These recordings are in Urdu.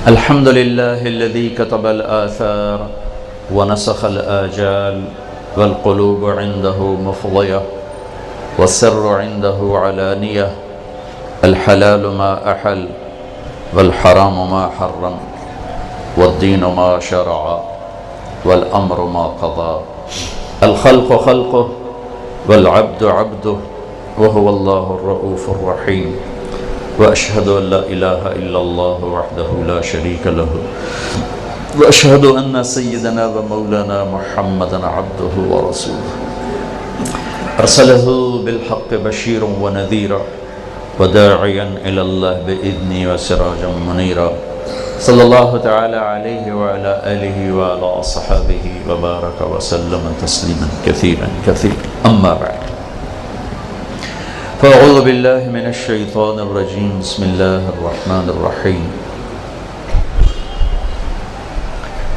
الحمد لله الذي كتب الآثار ونسخ الآجال والقلوب عنده مفضية والسر عنده علانية الحلال ما أحل والحرام ما حرم والدين ما شرع والأمر ما قضى الخلق خلقه والعبد عبده وهو الله الرؤوف الرحيم وأشهد أن لا إله إلا الله وحده لا شريك له وأشهد أن سيدنا ومولانا محمدا عبده ورسوله أرسله بالحق بشيرا ونذيرا وداعيا إلى الله بإذنه وسراجا منيرا صلى الله تعالى عليه وعلى آله وعلى أصحابه وبارك وسلم تسليما كثيرا أما بعد فأعوذ بالله من الشيطان الرجيم بسم الله الرحمن الرحيم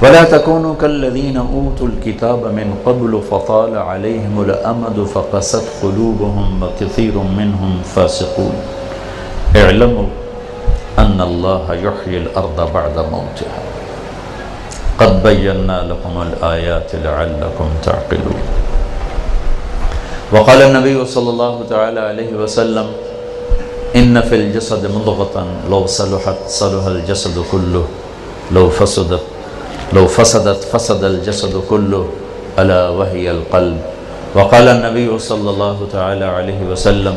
ولا تكونوا كالذين أوتوا الكتاب من قبل فطال عليهم الأمد فقست قلوبهم وكثير منهم فاسقون اعلموا أن الله يحيي الأرض بعد موتها قد بينا لكم الآيات لعلكم تعقلون وقال النبي صلى الله تعالى عليه وسلم إن في الجسد مضغة لو صلحت صلح الجسد كله لو فسدت فسد الجسد كله ألا وهي القلب وقال النبي صلى الله تعالى عليه وسلم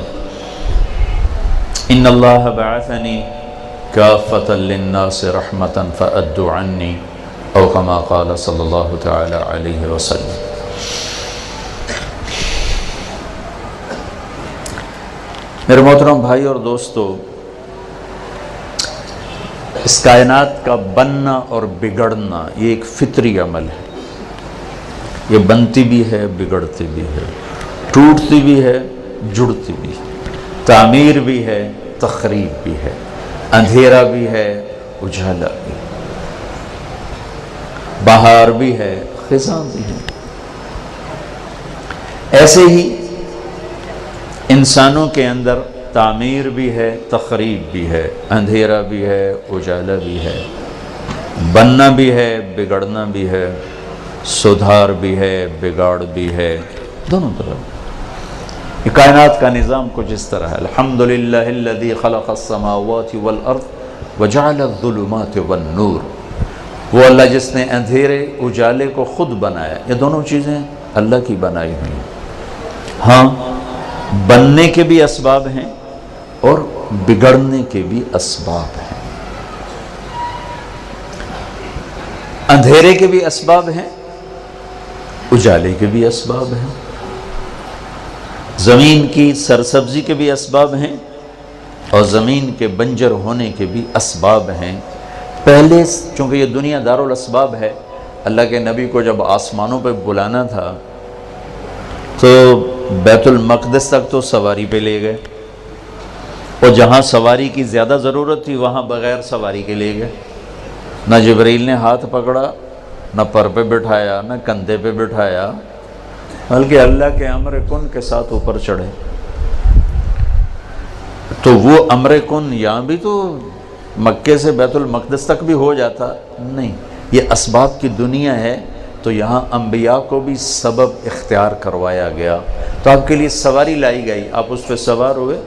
إن الله بعثني كافة للناس رحمة فأدوا عني أو كما قال صلى الله تعالى عليه وسلم میرے محترم بھائی اور دوستو، اس کائنات کا بننا اور بگڑنا یہ ایک فطری عمل ہے۔ یہ بنتی بھی ہے، بگڑتی بھی ہے، ٹوٹتی بھی ہے، جڑتی بھی ہے، تعمیر بھی ہے، تخریب بھی ہے، اندھیرا بھی ہے، اجالا بھی ہے، بہار بھی ہے، خزاں بھی ہے۔ ایسے ہی انسانوں کے اندر تعمیر بھی ہے، تخریب بھی ہے، اندھیرا بھی ہے، اجالا بھی ہے، بننا بھی ہے، بگڑنا بھی ہے، سدھار بھی ہے، بگاڑ بھی ہے، دونوں طرف۔ یہ کائنات کا نظام کچھ اس طرح ہے۔ الحمدللہ الذی خلق السماوات والارض وجعل الظلمات والنور۔ وہ اللہ جس نے اندھیرے اجالے کو خود بنایا۔ یہ دونوں چیزیں اللہ کی بنائی ہوئی ہیں۔ ہاں، بننے کے بھی اسباب ہیں اور بگڑنے کے بھی اسباب ہیں، اندھیرے کے بھی اسباب ہیں، اجالے کے بھی اسباب ہیں، زمین کی سرسبزی کے بھی اسباب ہیں اور زمین کے بنجر ہونے کے بھی اسباب ہیں۔ پہلے چونکہ یہ دنیا دارالاسباب ہے، اللہ کے نبی کو جب آسمانوں پہ بلانا تھا تو بیت المقدس تک تو سواری پہ لے گئے، اور جہاں سواری کی زیادہ ضرورت تھی وہاں بغیر سواری کے لے گئے۔ نہ جبرائیل نے ہاتھ پکڑا، نہ پر پہ بٹھایا، نہ کندھے پہ بٹھایا، بلکہ اللہ کے امر کن کے ساتھ اوپر چڑھے۔ تو وہ امر کن یہاں بھی تو مکے سے بیت المقدس تک بھی ہو جاتا نہیں، یہ اسباب کی دنیا ہے، تو یہاں انبیاء کو بھی سبب اختیار کروایا گیا۔ تو آپ کے لیے سواری لائی گئی، آپ اس پہ سوار ہوئے،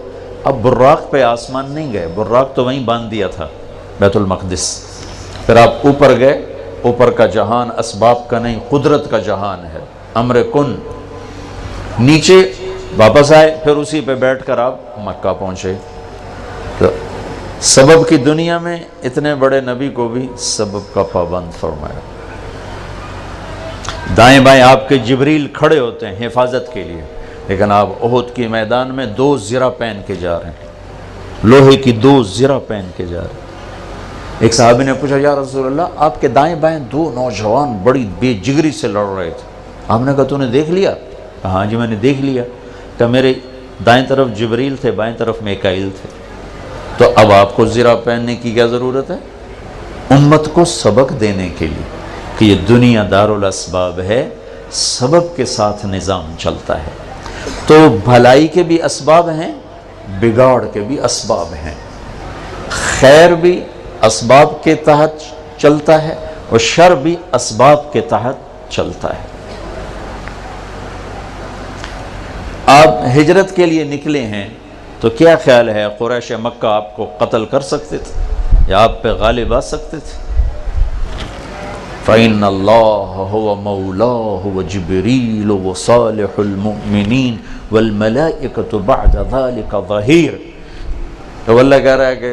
اب براق پہ آسمان نہیں گئے، براق تو وہیں باندھ دیا تھا بیت المقدس۔ پھر آپ اوپر گئے، اوپر کا جہان اسباب کا نہیں، قدرت کا جہان ہے، امر کن۔ نیچے واپس آئے، پھر اسی پہ بیٹھ کر آپ مکہ پہنچے۔ تو سبب کی دنیا میں اتنے بڑے نبی کو بھی سبب کا پابند فرمایا۔ دائیں بائیں آپ کے جبریل کھڑے ہوتے ہیں حفاظت کے لیے، لیکن آپ احد کے میدان میں 2 زرہ پہن کے جا رہے ہیں، لوہے کی 2 زرہ پہن کے جا رہے ہیں۔ ایک صحابی نے پوچھا، یا رسول اللہ، آپ کے دائیں بائیں 2 نوجوان بڑی بے جگری سے لڑ رہے تھے، آپ نے کہا تو نے دیکھ لیا؟ کہا ہاں جی میں نے دیکھ لیا۔ کہ میرے دائیں طرف جبریل تھے، بائیں طرف میکائیل تھے، تو اب آپ کو زرہ پہننے کی کیا ضرورت ہے؟ امت کو سبق دینے کے لیے کہ یہ دنیا دارالاسباب ہے، سبب کے ساتھ نظام چلتا ہے۔ تو بھلائی کے بھی اسباب ہیں، بگاڑ کے بھی اسباب ہیں، خیر بھی اسباب کے تحت چلتا ہے اور شر بھی اسباب کے تحت چلتا ہے۔ آپ ہجرت کے لیے نکلے ہیں تو کیا خیال ہے قریش مکہ آپ کو قتل کر سکتے تھے یا آپ پہ غالب آ سکتے تھے؟ فَإِنَّ اللَّهَ هُوَ مَوْلَاهُ وَجِبْرِيلُ وَصَالِحُ الْمُؤْمِنِينَ وَالْمَلَائِكَةُ بَعْدَ ذَلِكَ ظَهِيرٌ۔ تو اللہ کہہ رہا ہے کہ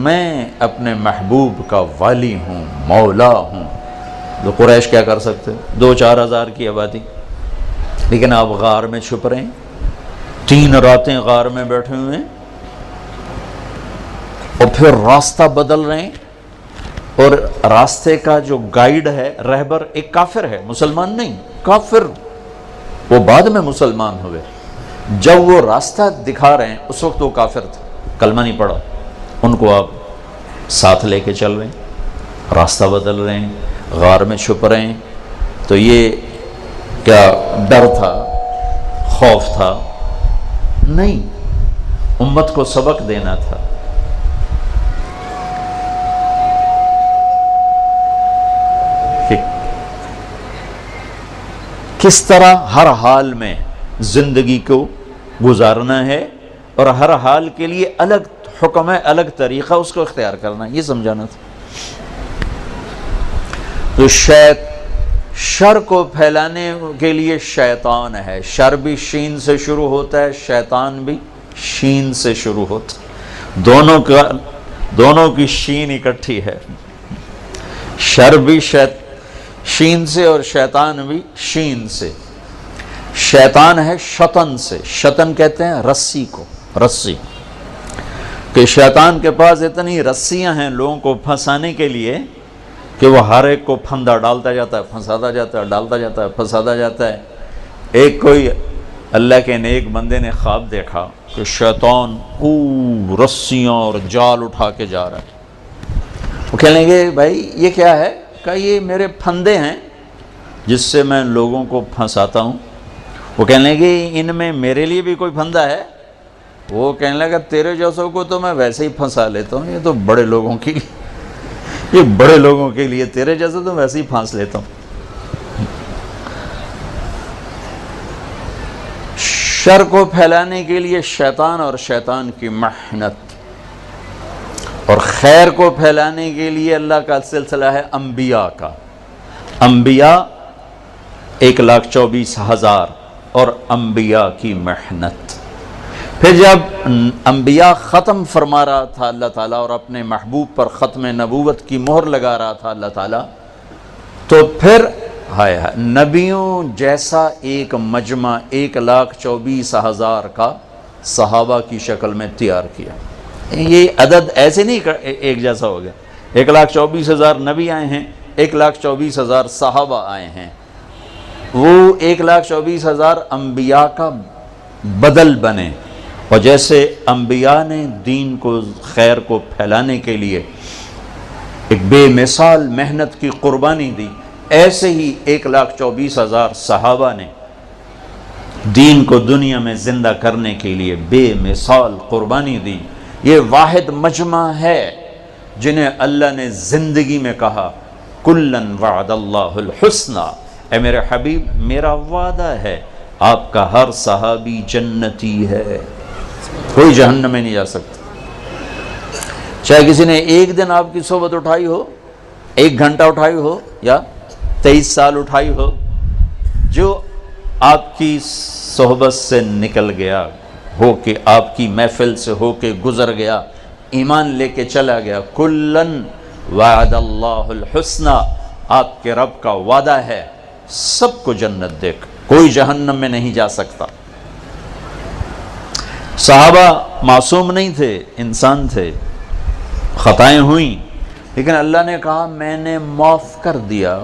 میں اپنے محبوب کا والی ہوں، مولا ہوں۔ تو قریش کیا کر سکتے؟ 2-4 ہزار کی آبادی، لیکن آپ غار میں چھپ رہے ہیں، 3 راتیں غار میں بیٹھے ہوئے ہیں، اور پھر راستہ بدل رہے ہیں، اور راستے کا جو گائیڈ ہے، رہبر، ایک کافر ہے، مسلمان نہیں، کافر، وہ بعد میں مسلمان ہوئے۔ جب وہ راستہ دکھا رہے ہیں اس وقت وہ کافر تھے، کلمہ نہیں پڑھا، ان کو آپ ساتھ لے کے چل رہے ہیں، راستہ بدل رہے ہیں، غار میں چھپ رہے ہیں۔ تو یہ کیا ڈر تھا، خوف تھا؟ نہیں، امت کو سبق دینا تھا۔ کس طرح ہر حال میں زندگی کو گزارنا ہے اور ہر حال کے لیے الگ حکم ہے، الگ طریقہ اس کو اختیار کرنا ہے، یہ سمجھانا تھا۔ تو شر کو پھیلانے کے لیے شیطان ہے، شر بھی شین سے شروع ہوتا ہے، شیطان بھی شین سے شروع ہوتا ہے، دونوں کی شین اکٹھی ہے، شر بھی شین سے اور شیطان بھی شین سے۔ شیطان ہے شطن سے، شطن کہتے ہیں رسی کو، رسی، کہ شیطان کے پاس اتنی رسیاں ہیں لوگوں کو پھنسانے کے لیے کہ وہ ہر ایک کو پھندا ڈالتا جاتا ہے، پھنساتا جاتا ہے، ڈالتا جاتا ہے، پھنساتا جاتا ہے۔ ایک کوئی اللہ کے نیک بندے نے خواب دیکھا کہ شیطان خوب رسیاں اور جال اٹھا کے جا رہا ہے۔ وہ کہنے لگے بھائی یہ کیا ہے؟ کہ یہ میرے پھندے ہیں جس سے میں لوگوں کو پھنساتا ہوں۔ وہ کہنے لگے ان میں میرے لیے بھی کوئی پھندا ہے؟ وہ کہنے لگا تیرے جیسوں کو تو میں ویسے ہی پھنسا لیتا ہوں، یہ تو بڑے لوگوں کے لیے، یہ بڑے لوگوں کے لیے، تیرے جیسے تو ویسے ہی پھانس لیتا ہوں۔ شر کو پھیلانے کے لیے شیطان اور شیطان کی محنت، اور خیر کو پھیلانے کے لیے اللہ کا سلسلہ ہے انبیاء کا۔ انبیاء 1,24,000 اور انبیاء کی محنت۔ پھر جب انبیاء ختم فرما رہا تھا اللہ تعالیٰ اور اپنے محبوب پر ختم نبوت کی مہر لگا رہا تھا اللہ تعالیٰ، تو پھر نبیوں جیسا ایک مجمع 1,24,000 کا صحابہ کی شکل میں تیار کیا۔ یہ عدد ایسے نہیں ایک جیسا ہو گیا، 1,24,000 نبی آئے ہیں، 1,24,000 صحابہ آئے ہیں، وہ 1,24,000 انبیاء کا بدل بنے۔ اور جیسے انبیاء نے دین کو، خیر کو پھیلانے کے لیے ایک بے مثال محنت کی قربانی دی، ایسے ہی 1,24,000 صحابہ نے دین کو دنیا میں زندہ کرنے کے لیے بے مثال قربانی دی۔ یہ واحد مجمع ہے جنہیں اللہ نے زندگی میں کہا کُلًّا وعد اللہ الحسنى، اے میرے حبیب میرا وعدہ ہے آپ کا ہر صحابی جنتی ہے، کوئی جہنم میں نہیں جا سکتا۔ چاہے کسی نے ایک دن آپ کی صحبت اٹھائی ہو، 1 گھنٹہ اٹھائی ہو یا 23 سال اٹھائی ہو، جو آپ کی صحبت سے نکل گیا، ہو کے آپ کی محفل سے ہو کے گزر گیا، ایمان لے کے چلا گیا، کُلًّا وعد اللہ الحسنى، آپ کے رب کا وعدہ ہے سب کو جنت دے، کوئی جہنم میں نہیں جا سکتا۔ صحابہ معصوم نہیں تھے، انسان تھے، خطائیں ہوئیں، لیکن اللہ نے کہا میں نے معاف کر دیا،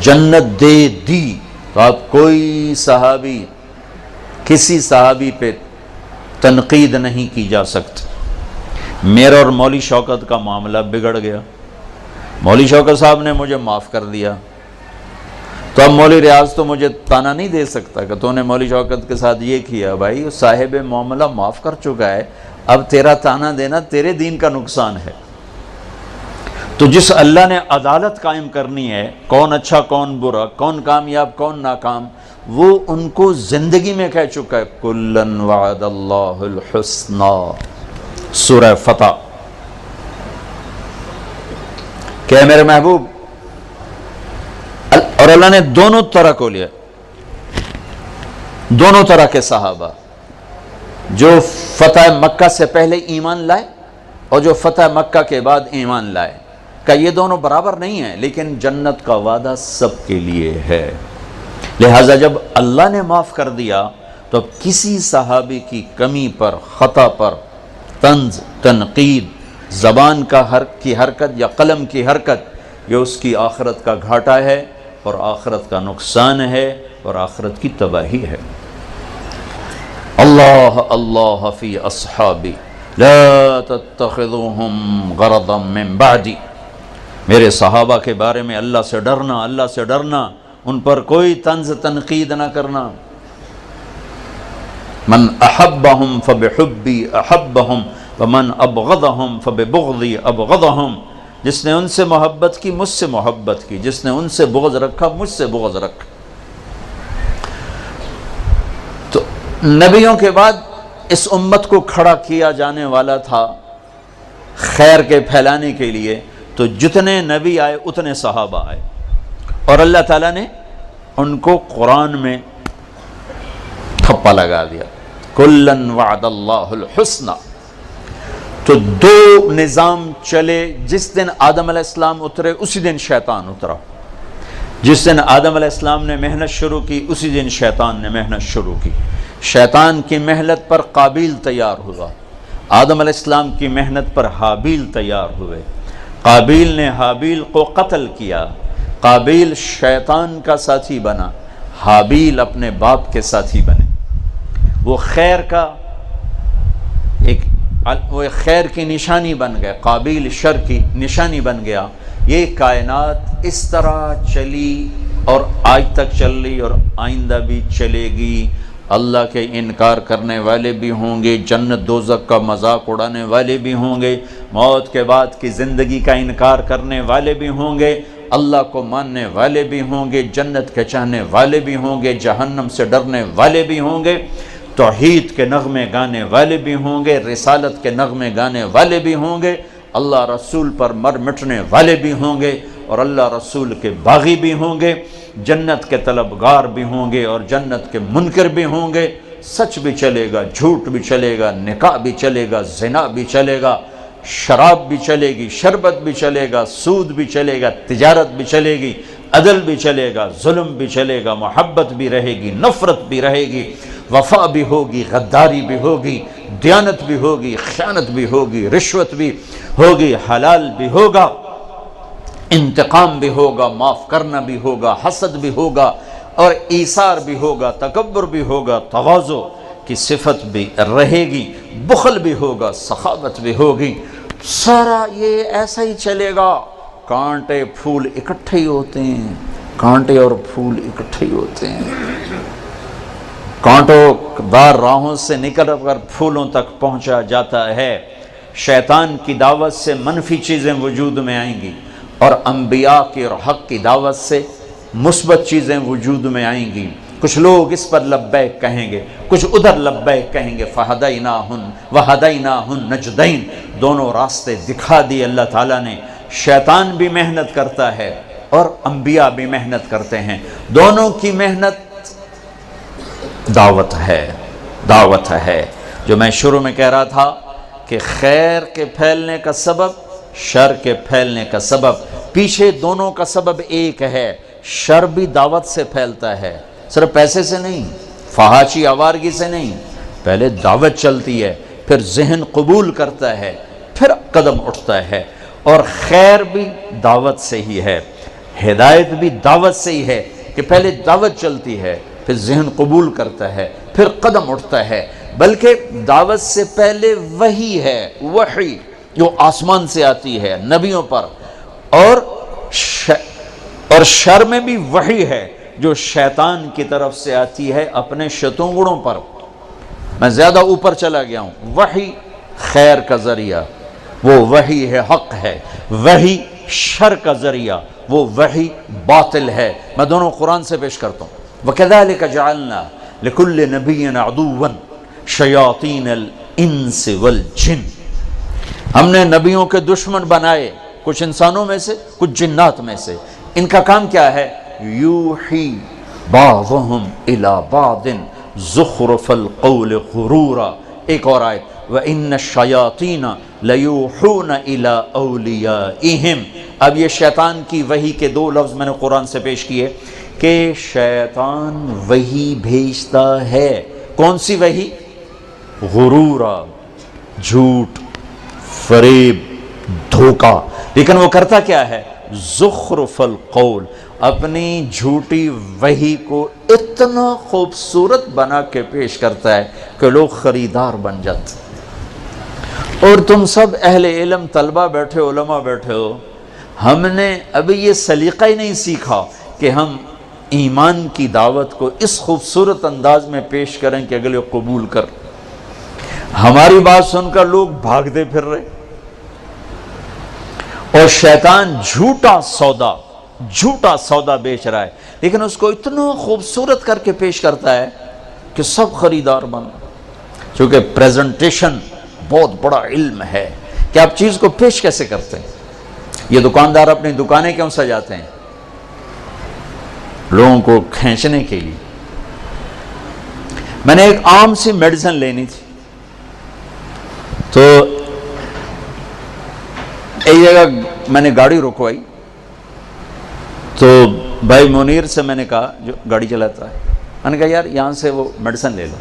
جنت دے دی۔ تو آپ کوئی صحابی، کسی صحابی پہ تنقید نہیں کی جا سکتی۔ میرا اور مولوی شوکت کا معاملہ بگڑ گیا، مولوی شوکت صاحب نے مجھے معاف کر دیا، تو اب مولوی ریاض تو مجھے تانا نہیں دے سکتا کہ تو نے مولوی شوکت کے ساتھ یہ کیا۔ بھائی صاحب معاملہ معاف کر چکا ہے، اب تیرا تانا دینا تیرے دین کا نقصان ہے۔ تو جس اللہ نے عدالت قائم کرنی ہے، کون اچھا کون برا، کون کامیاب کون ناکام، وہ ان کو زندگی میں کہہ چکا ہے کلن وعد اللہ الحسنى، سورہ فتح، کہ میرے محبوب، اور اللہ نے دونوں طرح کو لیا، دونوں طرح کے صحابہ، جو فتح مکہ سے پہلے ایمان لائے اور جو فتح مکہ کے بعد ایمان لائے، کہ یہ دونوں برابر نہیں ہیں، لیکن جنت کا وعدہ سب کے لیے ہے۔ لہٰذا جب اللہ نے معاف کر دیا تو اب کسی صحابی کی کمی پر، خطا پر، طنز، تنقید، زبان کی حرکت یا قلم کی حرکت، یہ اس کی آخرت کا گھاٹا ہے اور آخرت کا نقصان ہے اور آخرت کی تباہی ہے۔ اللہ اللہ فی اصحابی لا تتخذوہم غرضا من بعدی، میرے صحابہ کے بارے میں اللہ سے ڈرنا، اللہ سے ڈرنا، ان پر کوئی طنز تنقید نہ کرنا۔ من احبہم فبحبی احبہم ومن ابغضہم فببغضی ابغضہم، جس نے ان سے محبت کی مجھ سے محبت کی، جس نے ان سے بغض رکھا مجھ سے بغض رکھا۔ تو نبیوں کے بعد اس امت کو کھڑا کیا جانے والا تھا خیر کے پھیلانے کے لیے، تو جتنے نبی آئے اتنے صحابہ آئے، اور اللہ تعالیٰ نے ان کو قرآن میں تھپا لگا دیا، کلن وعد اللہ الحسنى۔ تو دو نظام چلے، جس دن آدم علیہ السلام اترے اسی دن شیطان اترا، جس دن آدم علیہ السلام نے محنت شروع کی اسی دن شیطان نے محنت شروع کی۔ شیطان کی محنت پر قابیل تیار ہوا، آدم علیہ السلام کی محنت پر حابیل تیار ہوئے، قابیل نے حابیل کو قتل کیا، قابیل شیطان کا ساتھی بنا، حابیل اپنے باپ کے ساتھی بنے، وہ خیر کی نشانی بن گئے، قابیل شر کی نشانی بن گیا۔ یہ کائنات اس طرح چلی اور آج تک چل رہی اور آئندہ بھی چلے گی۔ اللہ کے انکار کرنے والے بھی ہوں گے، جنت دوزخ کا مذاق اڑانے والے بھی ہوں گے، موت کے بعد کی زندگی کا انکار کرنے والے بھی ہوں گے، اللہ کو ماننے والے بھی ہوں گے، جنت کے چاہنے والے بھی ہوں گے، جہنم سے ڈرنے والے بھی ہوں گے، توحید کے نغمے گانے والے بھی ہوں گے، رسالت کے نغمے گانے والے بھی ہوں گے، اللہ رسول پر مر مٹنے والے بھی ہوں گے اور اللہ رسول کے باغی بھی ہوں گے، جنت کے طلبگار بھی ہوں گے اور جنت کے منکر بھی ہوں گے۔ سچ بھی چلے گا، جھوٹ بھی چلے گا، نکاح بھی چلے گا، زنا بھی چلے گا، شراب بھی چلے گی، شربت بھی چلے گا، سود بھی چلے گا، تجارت بھی چلے گی، عدل بھی چلے گا، ظلم بھی چلے گا، محبت بھی رہے گی، نفرت بھی رہے گی، وفا بھی ہوگی، غداری بھی ہوگی، دیانت بھی ہوگی، خیانت بھی ہوگی، رشوت بھی ہوگی، حلال بھی ہوگا، انتقام بھی ہوگا، معاف کرنا بھی ہوگا، حسد بھی ہوگا اور ایثار بھی ہوگا، تکبر بھی ہوگا، تواضع کی صفت بھی رہے گی، بخل بھی ہوگا، سخاوت بھی ہوگی، سارا یہ ایسا ہی چلے گا۔ کانٹے پھول اکٹھے ہی ہوتے ہیں، کانٹے اور پھول اکٹھے ہی ہوتے ہیں، کانٹوں دار راہوں سے نکل کر پھولوں تک پہنچا جاتا ہے۔ شیطان کی دعوت سے منفی چیزیں وجود میں آئیں گی اور انبیاء کی اور حق کی دعوت سے مثبت چیزیں وجود میں آئیں گی۔ کچھ لوگ اس پر لبیک کہیں گے، کچھ ادھر لبیک کہیں گے، فہدیناہن وہدیناہن نجدین، دونوں راستے دکھا دیے اللہ تعالیٰ نے۔ شیطان بھی محنت کرتا ہے اور انبیاء بھی محنت کرتے ہیں، دونوں کی محنت دعوت ہے۔ جو میں شروع میں کہہ رہا تھا کہ خیر کے پھیلنے کا سبب، شر کے پھیلنے کا سبب، پیچھے دونوں کا سبب ایک ہے۔ شر بھی دعوت سے پھیلتا ہے، صرف پیسے سے نہیں، فحاشی آوارگی سے نہیں، پہلے دعوت چلتی ہے، پھر ذہن قبول کرتا ہے، پھر قدم اٹھتا ہے۔ اور خیر بھی دعوت سے ہی ہے، ہدایت بھی دعوت سے ہی ہے کہ پہلے دعوت چلتی ہے، پھر ذہن قبول کرتا ہے، پھر قدم اٹھتا ہے۔ بلکہ دعوت سے پہلے وحی ہے، وحی جو آسمان سے آتی ہے نبیوں پر، اور شر میں بھی وحی ہے جو شیطان کی طرف سے آتی ہے اپنے شتونگڑوں پر۔ میں زیادہ اوپر چلا گیا ہوں۔ وحی خیر کا ذریعہ، وہ وحی ہے، حق ہے، وحی شر کا ذریعہ، وہ وحی باطل ہے۔ میں دونوں قرآن سے پیش کرتا ہوں۔ وَكَذَلِكَ جَعَلْنَا لِكُلِّ نَبِيٍّ عَدُوًّا شَيَاطِينَ الْإِنسِ وَالْجِنِّ، ہم نے نبیوں کے دشمن بنائے، کچھ انسانوں میں سے کچھ جنات میں سے۔ ان کا کام کیا ہے؟ یوحی بعضهم الی بعض زخرف القول غرورا۔ ایک اور آیت، وَإِنَّ الشَّيَاطِينَ لَيُوحُونَ إِلَىٰ أَوْلِيَائِهِمْ۔ اب یہ شیطان کی وحی کے دو لفظ میں نے قرآن سے پیش کیے کہ شیطان وحی بھیجتا ہے۔ کون سی وحی؟ غرورا، جھوٹ، فریب، دھوکہ۔ لیکن وہ کرتا کیا ہے؟ زخرف القول، اپنی جھوٹی وحی کو اتنا خوبصورت بنا کے پیش کرتا ہے کہ لوگ خریدار بن جاتے۔ اور تم سب اہل علم، طلبہ بیٹھے، علماء بیٹھے ہو، ہم نے ابھی یہ سلیقہ ہی نہیں سیکھا کہ ہم ایمان کی دعوت کو اس خوبصورت انداز میں پیش کریں کہ اگلے قبول کر۔ ہماری بات سن کر لوگ بھاگتے پھر رہے، اور شیطان جھوٹا سودا بیچ رہا ہے، لیکن اس کو اتنا خوبصورت کر کے پیش کرتا ہے کہ سب خریدار بن۔ چونکہ پریزنٹیشن بہت بڑا علم ہے کہ آپ چیز کو پیش کیسے کرتے ہیں۔ یہ دکاندار اپنی دکانیں کیوں سجاتے ہیں؟ لوگوں کو کھینچنے کے لیے۔ میں نے ایک عام سی میڈیسن لینی تھی، تو ایک جگہ میں نے گاڑی رکوائی، تو بھائی منیر سے میں نے کہا، جو گاڑی چلاتا ہے، میں نے کہا یار یہاں سے وہ میڈیسن لے لو۔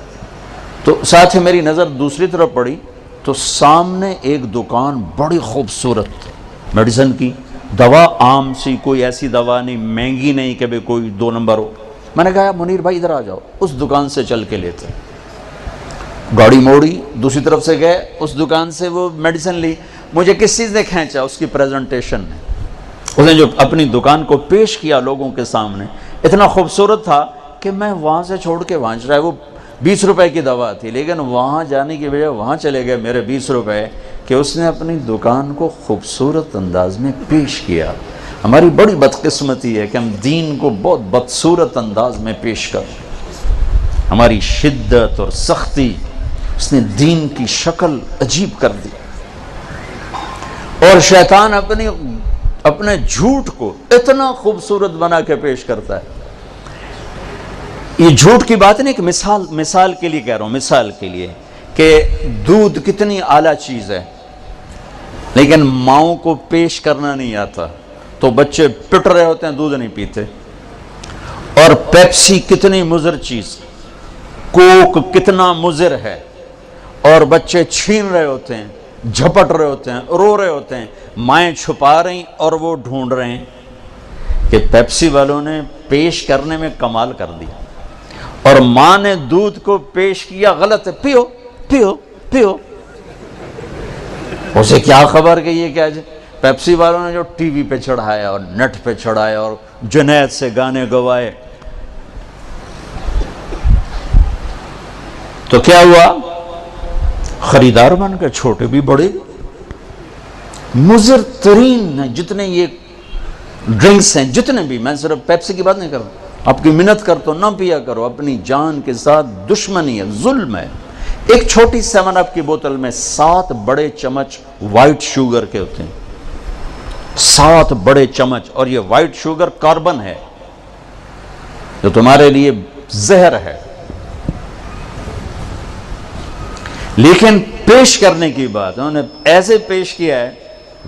تو ساتھ ہی میری نظر دوسری طرف پڑی، تو سامنے ایک دکان بڑی خوبصورت میڈیسن کی، دوا عام سی، کوئی ایسی دوا نہیں، مہنگی نہیں کہ بھئی کوئی 2 نمبر ہو۔ میں نے کہا منیر بھائی ادھر آ جاؤ، اس دکان سے چل کے لیتے۔ گاڑی موڑی، دوسری طرف سے گئے، اس دکان سے وہ میڈیسن لی۔ مجھے کس چیز نے کھینچا؟ اس کی پریزنٹیشن نے۔ اس نے جو اپنی دکان کو پیش کیا لوگوں کے سامنے، اتنا خوبصورت تھا کہ میں وہاں سے چھوڑ کے وہاں چلا۔ وہ 20 روپے کی دوا تھی، لیکن وہاں جانے کی بجائے وہاں چلے گئے میرے 20 روپے، کہ اس نے اپنی دکان کو خوبصورت انداز میں پیش کیا۔ ہماری بڑی بدقسمتی ہے کہ ہم دین کو بہت بدصورت انداز میں پیش کریں۔ ہماری شدت اور سختی، اس نے دین کی شکل عجیب کر دی۔ اور شیطان اپنے جھوٹ کو اتنا خوبصورت بنا کے پیش کرتا ہے۔ یہ جھوٹ کی بات نہیں کہ مثال کے لیے کہہ رہا ہوں، مثال کے لیے کہ دودھ کتنی اعلیٰ چیز ہے، لیکن ماؤں کو پیش کرنا نہیں آتا تو بچے پٹ رہے ہوتے ہیں، دودھ نہیں پیتے۔ اور پیپسی کتنی مضر چیز، کوک کتنا مضر ہے، اور بچے چھین رہے ہوتے ہیں، جھپٹ رہے ہوتے ہیں، رو رہے ہوتے ہیں، مائیں چھپا رہی اور وہ ڈھونڈ رہے ہیں کہ پیپسی والوں نے پیش کرنے میں کمال کر دیا، اور ماں نے دودھ کو پیش کیا غلط ہے، پیو پیو پیو۔ اسے کیا خبر کہ یہ کیا ہے؟ پیپسی والوں نے جو ٹی وی پہ چڑھایا اور نیٹ پہ چڑھایا اور جنید سے گانے گوائے، تو کیا ہوا؟ خریدار بن کے، چھوٹے بھی بڑے بھی۔ مضر ترین جتنے یہ ڈرنکس ہیں، جتنے بھی، میں صرف پیپسی کی بات نہیں کر رہا، آپ کی منت کر تو نہ پیا کرو، اپنی جان کے ساتھ دشمنی ہے، ظلم ہے۔ ایک چھوٹی 7 اپ کی بوتل میں 7 بڑے چمچ وائٹ شوگر کے ہوتے ہیں، 7 بڑے چمچ، اور یہ وائٹ شوگر کاربن ہے جو تمہارے لیے زہر ہے۔ لیکن پیش کرنے کی بات انہوں نے ایسے پیش کیا ہے،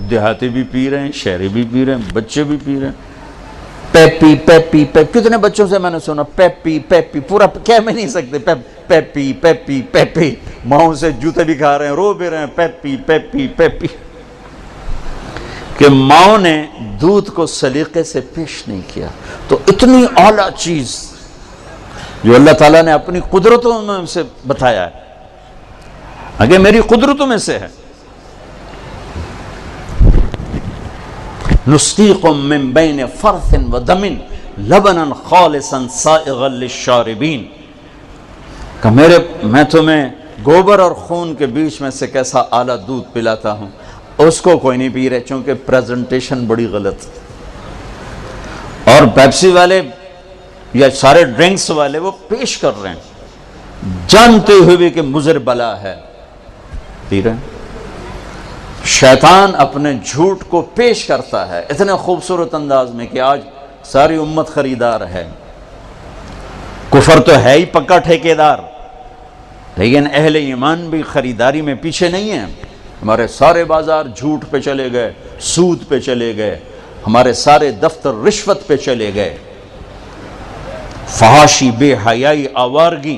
دیہاتی بھی پی رہے ہیں، شہری بھی پی رہے ہیں، بچے بھی پی رہے ہیں۔ پیپی پیپی پیپی، کتنے بچوں سے میں نے سنا پیپی پیپی، پورا کہہ میں نہیں سکتے، پیپی پیپی پیپی، ماؤں سے جوتے بھی کھا رہے ہیں، رو بھی رہے ہیں، پیپی پیپی پیپی۔ کہ ماؤں نے دودھ کو سلیقے سے پیش نہیں کیا۔ تو اتنی اعلیٰ چیز جو اللہ تعالیٰ نے اپنی قدرتوں میں سے بتایا ہے، اگر میری قدرتوں میں سے ہے، نسقیکم من بین فرث و دم لبنا خالصا سائغا للشاربین، کہ میں تمہیں گوبر اور خون کے بیچ میں سے کیسا اعلیٰ دودھ پلاتا ہوں، اس کو کوئی نہیں پی رہے چونکہ پریزنٹیشن بڑی غلط، اور پیپسی والے یا سارے ڈرنکس والے وہ پیش کر رہے ہیں جانتے ہوئے بھی کہ مضر بلا ہے، پی رہے ہیں۔ شیطان اپنے جھوٹ کو پیش کرتا ہے اتنے خوبصورت انداز میں کہ آج ساری امت خریدار ہے۔ کفر تو ہے ہی پکا ٹھیکیدار، لیکن اہل ایمان بھی خریداری میں پیچھے نہیں ہیں۔ ہمارے سارے بازار جھوٹ پہ چلے گئے، سود پہ چلے گئے، ہمارے سارے دفتر رشوت پہ چلے گئے، فحاشی، بے حیائی، آوارگی،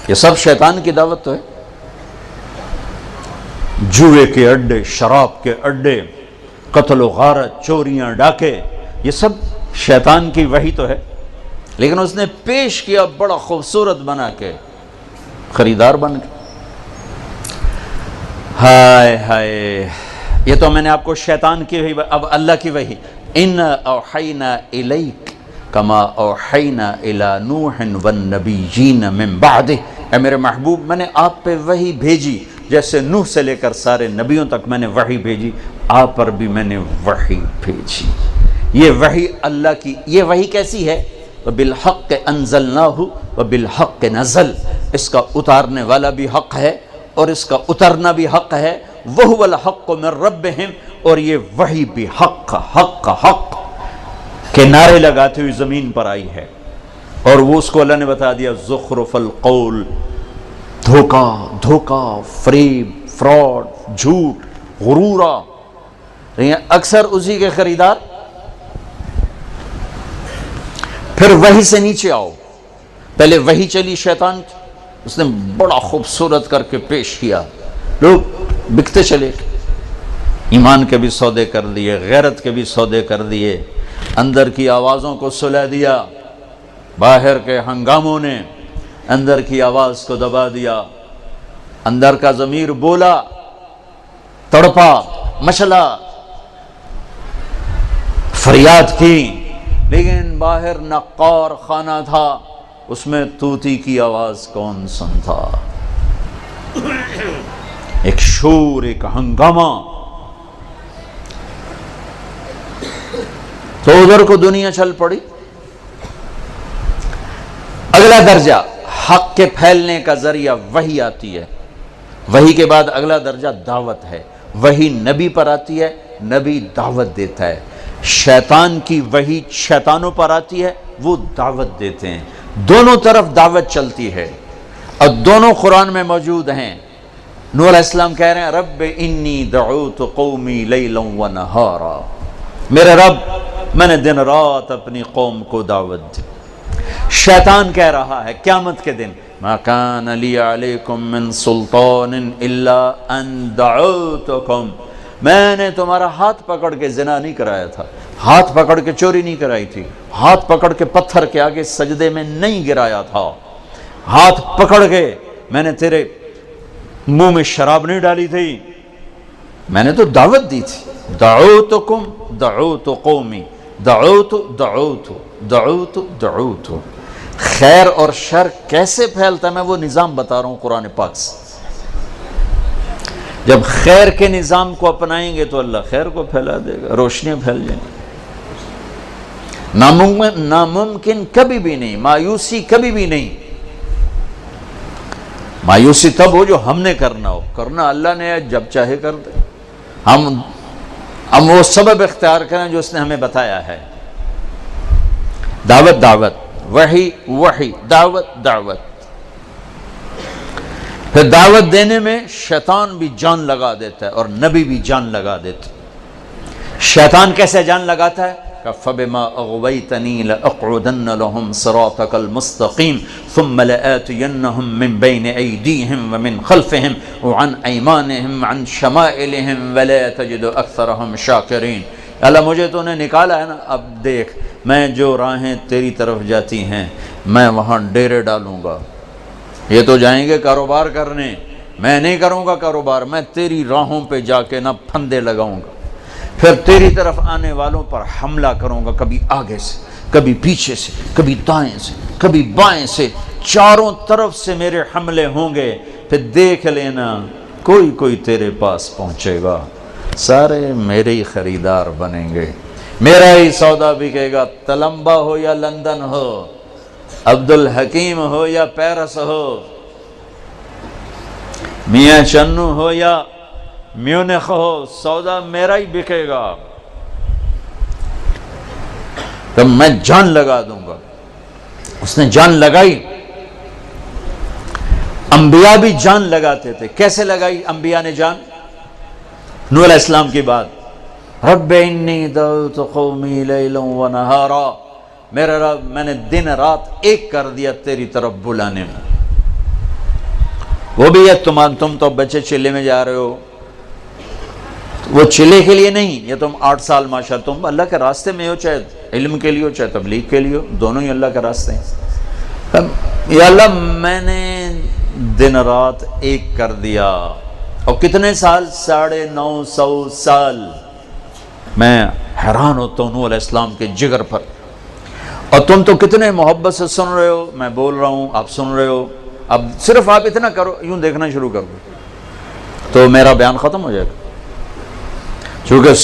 یہ سب شیطان کی دعوت تو ہے۔ جوئے کے اڈے، شراب کے اڈے، قتل و غارت، چوریاں، ڈاکے، یہ سب شیطان کی وحی تو ہے، لیکن اس نے پیش کیا بڑا خوبصورت بنا کے، خریدار بن کے۔ ہائے ہائے، یہ تو میں نے آپ کو شیطان کی وحی، اب اللہ کی وحی۔ ان اوحینا الیک کما اوحینا الی نوح والنبیین من بعدہ، اے میرے محبوب میں نے آپ پہ وحی بھیجی جیسے نوح سے لے کر سارے نبیوں تک میں نے وحی بھیجی، آپ پر بھی میں نے وحی بھیجی۔ یہ وحی اللہ کی، یہ وحی کیسی ہے؟ وَبِالْحَقِّ أَنزَلْنَاهُ وَبِالْحَقِّ نَزَلَ، اس کا اتارنے والا بھی حق ہے اور اس کا اترنا بھی حق ہے۔ وَهُوَ الْحَقُّ مِنْ رَبِّهِمْ، اور یہ وحی بھی حق کے نعرے لگاتے ہوئے زمین پر آئی ہے، اور وہ اس کو اللہ نے بتا دیا زخرف القول، دھوکہ، فریب، فراڈ، جھوٹ، غرورہ، اکثر اسی کے خریدار۔ پھر وحی سے نیچے آؤ، پہلے وحی چلی شیطان کی، اس نے بڑا خوبصورت کر کے پیش کیا، لوگ بکتے چلے، ایمان کے بھی سودے کر دیے، غیرت کے بھی سودے کر دیے، اندر کی آوازوں کو سلا دیا، باہر کے ہنگاموں نے اندر کی آواز کو دبا دیا، اندر کا ضمیر بولا، تڑپا، مچلا، فریاد کی، لیکن باہر نقار خانہ تھا، اس میں طوطی کی آواز کون سنتا؟ ایک شور، ایک ہنگامہ۔ تو ادھر کو دنیا چل پڑی۔ اگلا درجہ حق کے پھیلنے کا ذریعہ وحی آتی ہے، وحی کے بعد اگلا درجہ دعوت ہے۔ وحی نبی پر آتی ہے، نبی دعوت دیتا ہے۔ شیطان کی وحی شیطانوں پر آتی ہے، وہ دعوت دیتے ہیں، دونوں طرف دعوت چلتی ہے، اور دونوں قرآن میں موجود ہیں۔ نوح علیہ السلام کہہ رہے ہیں رب انی دعوت قومی لیلا و نہارا، میرے رب میں نے دن رات اپنی قوم کو دعوت دی۔ شیطان کہہ رہا ہے قیامت کے دن ما کان لی علیکم من سلطان الا ان دعوتکم، میں نے تمہارا ہاتھ پکڑ کے زنا نہیں کرایا تھا، ہاتھ پکڑ کے چوری نہیں کرائی تھی، ہاتھ پکڑ کے پتھر کے آگے سجدے میں نہیں گرایا تھا، ہاتھ پکڑ کے میں نے تیرے منہ میں شراب نہیں ڈالی تھی، میں نے تو دعوت دی تھی۔ دعوتکم دعوت قومی، دعوت خیر اور شر کیسے پھیلتا ہے میں وہ نظام بتا رہا ہوں قرآن پاک سے۔ جب خیر کے نظام کو اپنائیں گے تو اللہ خیر کو پھیلا دے گا، روشنیاں پھیل جائیں گی۔ ناممکن کبھی بھی نہیں، مایوسی کبھی بھی نہیں۔ مایوسی تب ہو جو ہم نے کرنا ہو، کرنا اللہ نے ہے، جب چاہے کر دے۔ ہم وہ سبب اختیار کریں جو اس نے ہمیں بتایا ہے۔ دعوت، وحی، دعوت۔ پھر دعوت دینے میں شیطان بھی جان لگا دیتا ہے اور نبی بھی جان لگا دیتا ہے۔ شیطان کیسے جان لگاتا ہے؟ فَبِمَا أَغْوَيْتَنِي لَأَقْعُدَنَّ لَهُمْ صِرَاطَكَ الْمُسْتَقِيمَ ثُمَّ لَآتِيَنَّهُمْ مِنْ بَيْنِ أَيْدِيهِمْ وَمِنْ خَلْفِهِمْ وَعَنْ أَيْمَانِهِمْ وَعَنْ شَمَائِلِهِمْ وَلَا تَجِدُ أَكْثَرَهُمْ شَاكِرِينَ۔ اللہ مجھے تو نے نکالا ہے نا، اب دیکھ میں جو راہیں تیری طرف جاتی ہیں میں وہاں ڈیرے ڈالوں گا۔ یہ تو جائیں گے کاروبار کرنے، میں نہیں کروں گا کاروبار، میں تیری راہوں پہ جا کے نہ پھندے لگاؤں گا، پھر تیری طرف آنے والوں پر حملہ کروں گا، کبھی آگے سے، کبھی پیچھے سے، کبھی دائیں سے، کبھی بائیں سے، چاروں طرف سے میرے حملے ہوں گے۔ پھر دیکھ لینا کوئی تیرے پاس پہنچے گا، سارے میرے ہی خریدار بنیں گے، میرا ہی سودا بکے گا، تلمبا ہو یا لندن ہو، عبد الحکیم ہو یا پیرس ہو، میاں چنو ہو یا میونخ ہو، سودا میرا ہی بکے گا، تو میں جان لگا دوں گا۔ اس نے جان لگائی۔ انبیاء بھی جان لگاتے تھے۔ کیسے لگائی انبیاء نے جان؟ نوح علیہ السلام کی بات، رب انی دعوت قومی لیلا و نہارا، میرے رب میں نے دن رات ایک کر دیا تیری طرف بلانے میں۔ وہ بھی ہے تم تو بچے چلے میں جا رہے ہو، وہ چلے کے لیے نہیں، یہ تم 8 سال ماشاءاللہ تم اللہ کے راستے میں ہو، چاہے علم کے لیے ہو چاہے تبلیغ کے لیے ہو، دونوں ہی اللہ کے راستے ہیں۔ یا اللہ میں نے دن رات ایک کر دیا، اور کتنے سال؟ 950 سال۔ میں حیران ہوتا ہوں نوح علیہ السلام کے جگر پر، اور تم تو کتنے محبت سے سن رہے ہو، میں بول رہا ہوں آپ سن رہے ہو، اب صرف آپ اتنا کرو، یوں دیکھنا شروع کر دو تو میرا بیان ختم ہو جائے گا، چونکہ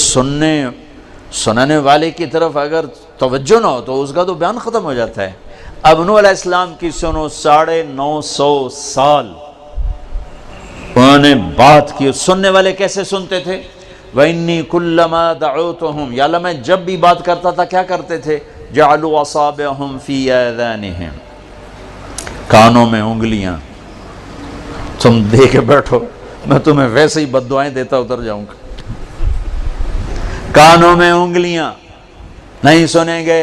سننے والے کی طرف اگر توجہ نہ ہو تو اس کا تو بیان ختم ہو جاتا ہے۔ اب نوح علیہ السلام کی سنو، 950 سال انہوں نے بات کی۔ سننے والے کیسے سنتے تھے؟ وَإِنِّي كُلَّمَا دَعُوتُهُمْ، یا اللہ میں جب بھی بات کرتا تھا کیا کرتے تھے؟ جَعَلُوا أَصَابِعَهُمْ فِي آذَانِهِمْ، کانوں میں انگلیاں۔ تم دے کے بیٹھو، میں تمہیں ویسے ہی بد دعائیں دیتا اتر جاؤں گا۔ کانوں میں انگلیاں، نہیں سنیں گے۔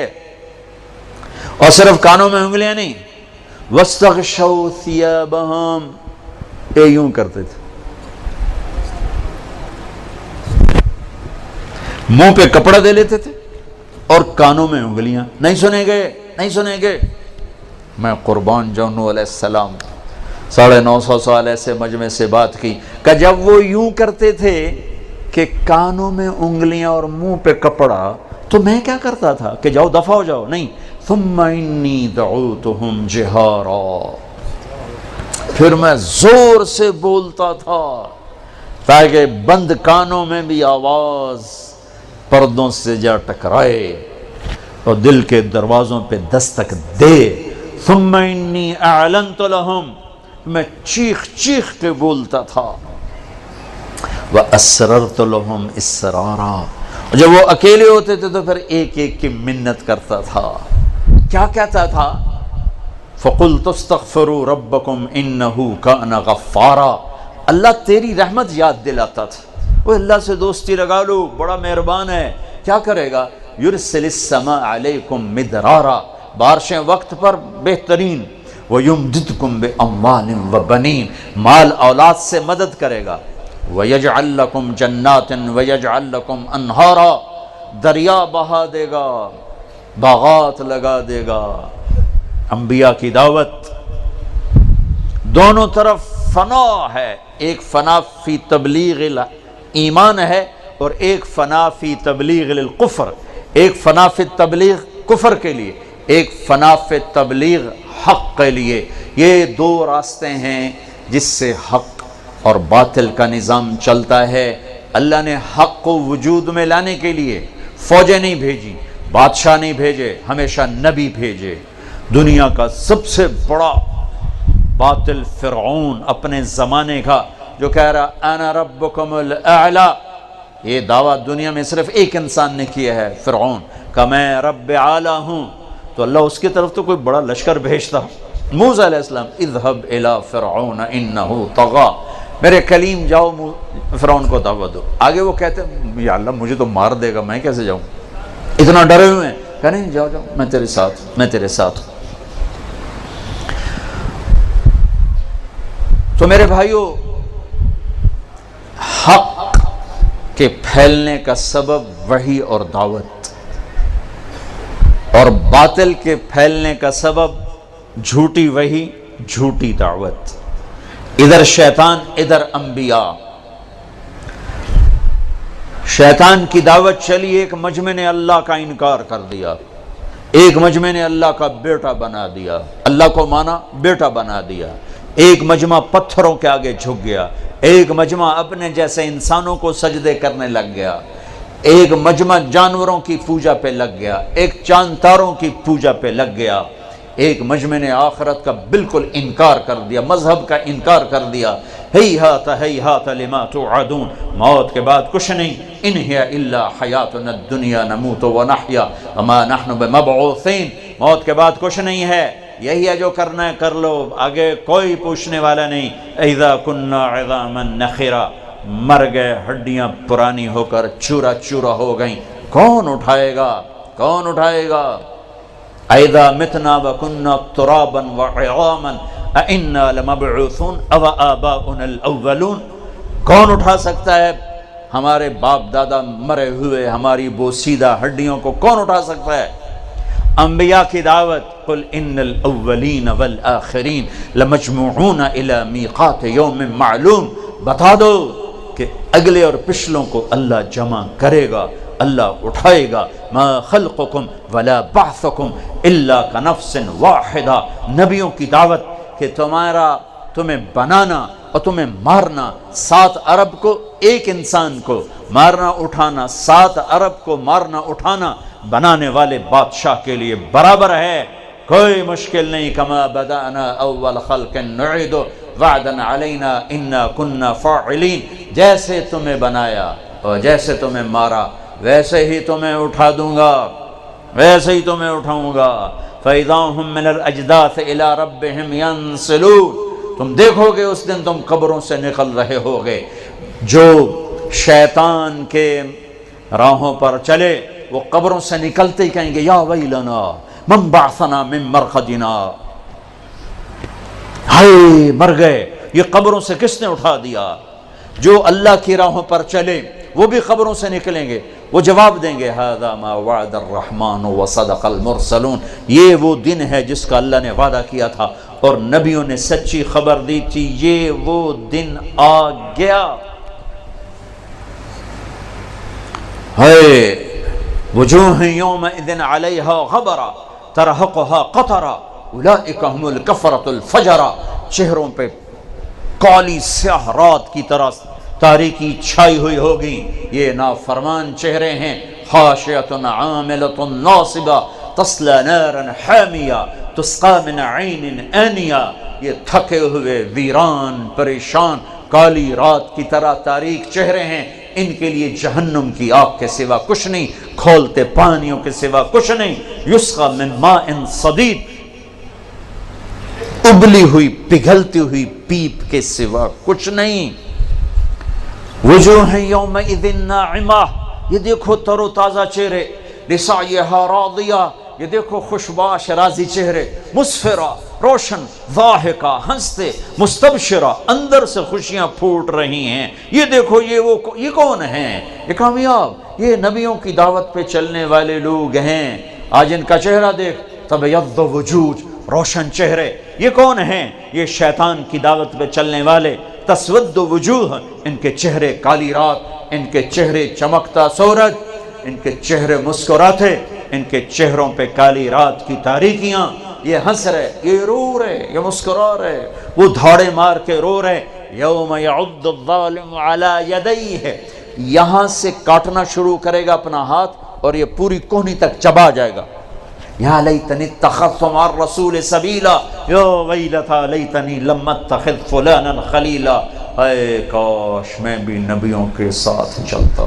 اور صرف کانوں میں انگلیاں نہیں، وَاسْتَغْشَوْا ثِيَابَهُمْ، یوں کرتے تھے، منہ پہ کپڑا دے لیتے تھے اور کانوں میں انگلیاں، نہیں سنیں گے، نہیں سنیں گے۔ میں قربان جاؤں، نوح علیہ السلام 950 سال ایسے مجمع سے بات کی کہ جب وہ یوں کرتے تھے کہ کانوں میں انگلیاں اور منہ پہ کپڑا، تو میں کیا کرتا تھا کہ جاؤ دفع ہو جاؤ؟ نہیں، ثم انی دعوتہم جہارا، پھر میں زور سے بولتا تھا تاکہ بند کانوں میں بھی آواز پردوں سے جا ٹکرائے اور دل کے دروازوں پہ دستک دے۔ ثم انی اعلنت لہم، میں چیخ چیخ کے بولتا تھا۔ وَأَسْرَرْتُ لَهُمْ إِسْرَارًا، جب وہ اکیلے ہوتے تھے تو پھر ایک ایک کی منت کرتا تھا۔ کیا کہتا تھا؟ فَقُلْتُ اسْتَغْفِرُوا رَبَّكُمْ إِنَّهُ كَانَ غَفَّارًا، اللہ تیری رحمت یاد دلاتا تھا۔ وہ اللہ سے دوستی لگا لو، بڑا مہربان ہے، کیا کرے گا؟ يُرْسِلِ السَّمَاءَ عَلَيْكُمْ مِدْرَارًا، بارشیں وقت پر بہترین، وَيُمْدِدْكُمْ بِأَمْوَالٍ وَبَنِينَ، مال اولاد سے مدد کرے گا، وَيَجْعَلْ لَكُمْ جَنَّاتٍ وَيَجْعَلْ لَكُمْ أَنْهَارًا، دریا بہا دے گا، باغات لگا دے گا۔ انبیاء کی دعوت دونوں طرف فنا ہے، ایک فنا فی تبلیغ ایمان ہے اور ایک فنا فی تبلیغ الکفر، ایک فنا فی تبلیغ کفر کے لیے، ایک فنا فی تبلیغ حق کے لیے۔ یہ دو راستے ہیں جس سے حق اور باطل کا نظام چلتا ہے۔ اللہ نے حق کو وجود میں لانے کے لیے فوجیں نہیں بھیجی، بادشاہ نہیں بھیجے، ہمیشہ نبی بھیجے۔ دنیا کا سب سے بڑا باطل فرعون اپنے زمانے کا، جو کہہ رہا انا ربکم الاعلی، یہ دعویٰ دنیا میں صرف ایک انسان نے کیا ہے، فرعون، کہ میں رب اعلی ہوں، تو اللہ اس کی طرف تو کوئی بڑا لشکر بھیجتا۔ موسیٰ علیہ السلام، اذهب الى فرعون انه طغى، میرے کلیم جاؤ فرعون کو دعوت دو۔ آگے وہ کہتے ہیں یا اللہ مجھے تو مار دے گا، میں کیسے جاؤں، اتنا ڈرے ہوئے ہیں، کہ نہیں جاؤ جاؤ، میں تیرے ساتھ، میں تیرے ساتھ ہوں۔ تو میرے بھائیو، حق کے پھیلنے کا سبب وحی اور دعوت، اور باطل کے پھیلنے کا سبب جھوٹی وحی، جھوٹی دعوت۔ ادھر شیطان، ادھر انبیاء۔ شیطان کی دعوت چلی، ایک مجمع نے اللہ کا انکار کر دیا، ایک مجمع نے اللہ کا بیٹا بنا دیا، اللہ کو مانا بیٹا بنا دیا۔ ایک مجمع پتھروں کے آگے جھک گیا، ایک مجمع اپنے جیسے انسانوں کو سجدے کرنے لگ گیا، ایک مجمع جانوروں کی پوجا پہ لگ گیا، ایک چاند تاروں کی پوجا پہ لگ گیا، ایک مجمع نے آخرت کا بالکل انکار کر دیا، مذہب کا انکار کر دیا۔ ہیہات لما توعدون، موت کے بعد کچھ نہیں، ان ہی الا حیاتنا الدنیا نموت ونحیا وما نحن بمبعوثین، موت کے بعد کچھ نہیں ہے، یہی ہے جو کرنا ہے کر لو، آگے کوئی پوچھنے والا نہیں۔ اذا كنا عظاما نخرا، مر گئے، ہڈیاں پرانی ہو کر چورا چورا ہو گئیں، کون اٹھائے گا، کون اٹھائے گا؟ اذا متنا وكنا ترابا وعظاما أئنا لمبعوثون او آباؤنا الاولون، کون اٹھا سکتا ہے ہمارے باپ دادا مرے ہوئے ہماری بوسیدہ ہڈیوں کو، کون اٹھا سکتا ہے؟ انبیاء کی دعوت، قل ان الاولین والآخرین لمجموعون الى میقات یوم معلوم، بتا دو کہ اگلے اور پچھلوں کو اللہ جمع کرے گا، اللہ اٹھائے گا۔ ما خلقکم ولا بعثکم الا کنفس واحدہ، نبیوں کی دعوت کہ تمہیں بنانا اور تمہیں مارنا 7 ارب کو ایک انسان کو مارنا اٹھانا، 7 ارب کو مارنا اٹھانا بنانے والے بادشاہ کے لیے برابر ہے، کوئی مشکل نہیں۔ کما بدأنا اول خلق نعید وعدا علینا انا کنا فاعلین، جیسے تمہیں بنایا اور جیسے تمہیں مارا ویسے ہی تمہیں اٹھا دوں گا، ویسے ہی تمہیں اٹھاؤں گا۔ فَإِذَا هُمْ مِنَ الْأَجْدَاثِ إِلَىٰ رَبِّهِمْ يَنْسِلُونَ، تم دیکھو گے اس دن تم قبروں سے نکل رہے ہوگے، جو شیطان کے راہوں پر چلے وہ قبروں سے نکلتے ہی کہیں گے یا ویلنا من بعثنا من مرقدنا، ہائے مر گئے، یہ قبروں سے کس نے اٹھا دیا؟ جو اللہ کی راہوں پر چلے وہ بھی قبروں سے نکلیں گے، وہ جواب دیں گے ھذا ما وعد الرحمن وصدق المرسلون، یہ وہ دن ہے جس کا اللہ نے وعدہ کیا تھا اور نبیوں نے سچی خبر دی تھی، یہ وہ دن آ گیا۔ ہے وجوہ یومئذ علیہا غبرہ ترہقہا قطرہ اولئک ھم الکفرۃ الفجرہ، چہروں پہ کالی سیاہ رات کی طرح تاریکی چھائی ہوئی ہوگی، یہ نافرمان چہرے ہیں۔ خاشعۃ عاملۃ ناصبہ تصلی نارا حامیہ تسقی من عین آنیہ، یہ تھکے ہوئے ویران پریشان کالی رات کی طرح تاریک چہرے ہیں، ان کے لیے جہنم کی آگ کے سوا کچھ نہیں، کھولتے پانیوں کے سوا کچھ نہیں۔ یسقی من ماء صدید، ابلی ہوئی پگھلتی ہوئی پیپ کے سوا کچھ نہیں۔ وجوہ یومئذ ناعمہ، یہ دیکھو تر و تازہ چہرے، لسعیہا راضیہ، یہ دیکھو خوشباش راضی چہرے، مسفرہ روشن، ضاحکہ ہنستے، مستبشرہ اندر سے خوشیاں پھوٹ رہی ہیں۔ یہ دیکھو یہ کون ہیں؟ یہ کامیاب، یہ نبیوں کی دعوت پہ چلنے والے لوگ ہیں۔ آج ان کا چہرہ دیکھ، تبیض وجوہ، روشن چہرے، یہ کون ہیں؟ یہ شیطان کی دعوت پہ چلنے والے۔ تسود وجوہ، ان کے چہرے کالی رات، ان کے چہرے چمکتا سورج، ان کے چہرے مسکراتے، ان کے چہروں پہ کالی رات کی تاریکیاں، یہ ہنس رہے، یہ رو رہے، یہ مسکرا رہے، وہ دھاڑے مار کے رو رہے۔ یوم یعض الظالم علی یدیہ، یہاں سے کاٹنا شروع کرے گا اپنا ہاتھ اور یہ پوری کوہنی تک چبا جائے گا۔ یا لیتنی اتخذت مع الرسول سبیلا، یا ویلتى لیتنی لم اتخذ فلانا خلیلا، اے کاش میں بھی نبیوں کے ساتھ چلتا،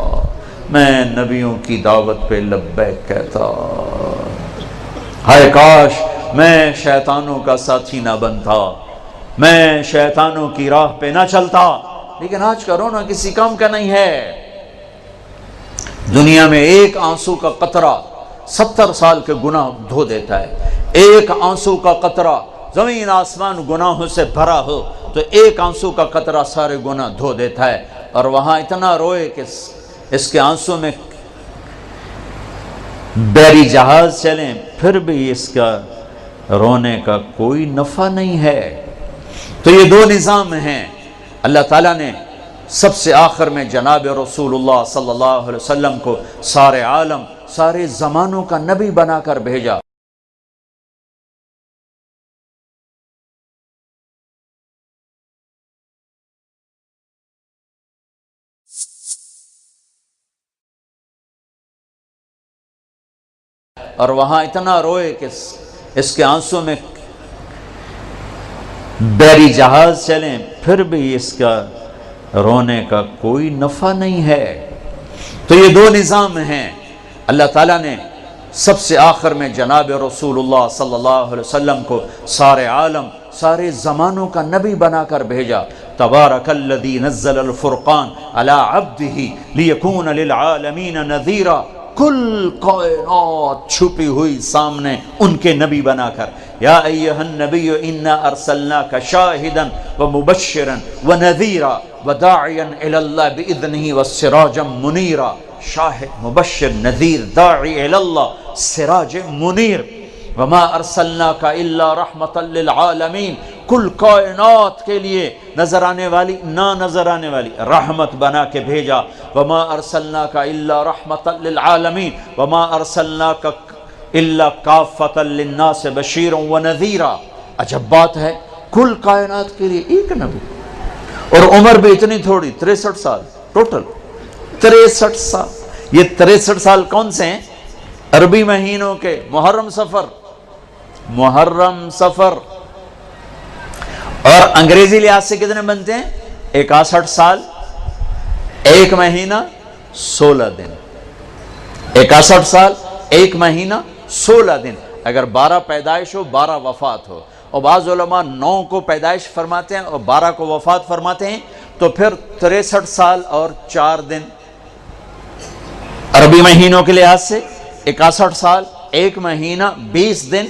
میں نبیوں کی دعوت پہ لبیک کہتا، ہائے کاش میں شیطانوں کا ساتھی نہ بنتا، میں شیطانوں کی راہ پہ نہ چلتا۔ لیکن آج کا رونا کسی کام کا نہیں ہے۔ دنیا میں ایک آنسو کا قطرہ 70 سال کے گناہ دھو دیتا ہے۔ ایک آنسو کا قطرہ، زمین آسمان گناہوں سے بھرا ہو تو ایک آنسو کا قطرہ سارے گناہ دھو دیتا ہے، اور وہاں اتنا روئے کہ اس کے آنسو میں بیری جہاز چلیں پھر بھی اس کا رونے کا کوئی نفع نہیں ہے۔ تو یہ دو نظام ہیں۔ اللہ تعالیٰ نے سب سے آخر میں جناب رسول اللہ صلی اللہ علیہ وسلم کو سارے عالم، سارے زمانوں کا نبی بنا کر بھیجا۔ اور وہاں اتنا روئے کہ اس کے آنسوں میں بحری جہاز چلیں پھر بھی اس کا رونے کا کوئی نفع نہیں ہے۔ تو یہ دو نظام ہیں۔ اللہ تعالیٰ نے سب سے آخر میں جناب رسول اللہ صلی اللہ علیہ وسلم کو سارے عالم، سارے زمانوں کا نبی بنا کر بھیجا۔ تبارک الذی نزل الفرقان علی عبدہ لیکون للعالمین نذیرا، کل کائنات چھپی ہوئی سامنے ان کے نبی بنا کر۔ یا ایھا النبی انا ارسلناک شاہدا ومبشرا ونذیرا وداعیا الی اللہ باذنہ وسراجا منیرا۔ شاہد، مبشر، نذیر، داعی الی اللہ، سراج منیر۔ وما ارسلناک الا رحمتا للعالمین، کل کائنات کے لیے نظر آنے والی نہ نظر آنے والی رحمت بنا کے بھیجا۔ وما ارسلناک الا رحمتا للعالمین وما ارسلناک الا کافتا للناس بشیرا ونذیرا۔ عجب بات ہے، کل کائنات کے لیے ایک نبی، اور عمر بھی اتنی تھوڑی، 63 سال ٹوٹل، 63 سال۔ یہ 63 سال کون سے ہیں؟ عربی مہینوں کے، محرم صفر، محرم صفر۔ اور انگریزی لحاظ سے کتنے بنتے ہیں؟ 61 سال، 1 مہینہ 16 دن۔ 61 سال، 1 مہینہ 16 دن۔ اگر 12 پیدائش ہو، 12 وفات ہو، اور بعض علماء 9 کو پیدائش فرماتے ہیں اور 12 کو وفات فرماتے ہیں، تو پھر 63 سال اور 4 دن عربی مہینوں کے لحاظ سے، 61 سال 1 مہینہ 20 دن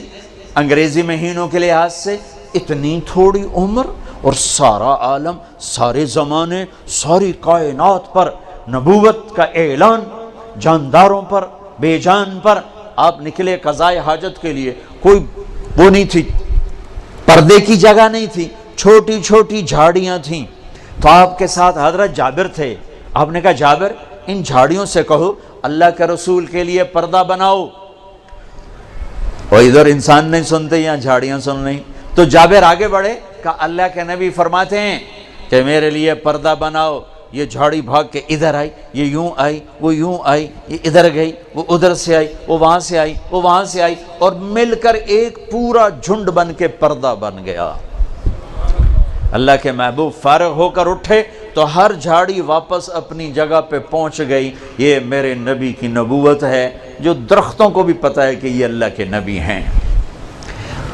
انگریزی مہینوں کے لحاظ سے۔ اتنی تھوڑی عمر اور سارا عالم، سارے زمانے، ساری کائنات پر نبوت کا اعلان، جانداروں پر، بے جان پر۔ آپ نکلے قضائے حاجت کے لیے، کوئی وہ نہیں تھی، پردے کی جگہ نہیں تھی، چھوٹی چھوٹی جھاڑیاں تھیں۔ تو آپ کے ساتھ حضرت جابر تھے۔ آپ نے کہا جابر ان جھاڑیوں سے کہو اللہ کے رسول کے لیے پردہ بناؤ۔ اور ادھر انسان نہیں سنتے، یہاں جھاڑیاں سن رہی۔ تو جابر آگے بڑھے، کہا اللہ کے نبی فرماتے ہیں کہ میرے لیے پردہ بناؤ۔ یہ جھاڑی بھاگ کے ادھر آئی، یہ یوں آئی، وہ یوں آئی، یہ ادھر گئی، وہ ادھر سے آئی، وہ وہاں سے آئی، وہ وہاں سے آئی، اور مل کر ایک پورا جھنڈ بن کے پردہ بن گیا۔ اللہ کے محبوب فارغ ہو کر اٹھے تو ہر جھاڑی واپس اپنی جگہ پہ پہنچ گئی۔ یہ میرے نبی کی نبوت ہے، جو درختوں کو بھی پتہ ہے کہ یہ اللہ کے نبی ہیں۔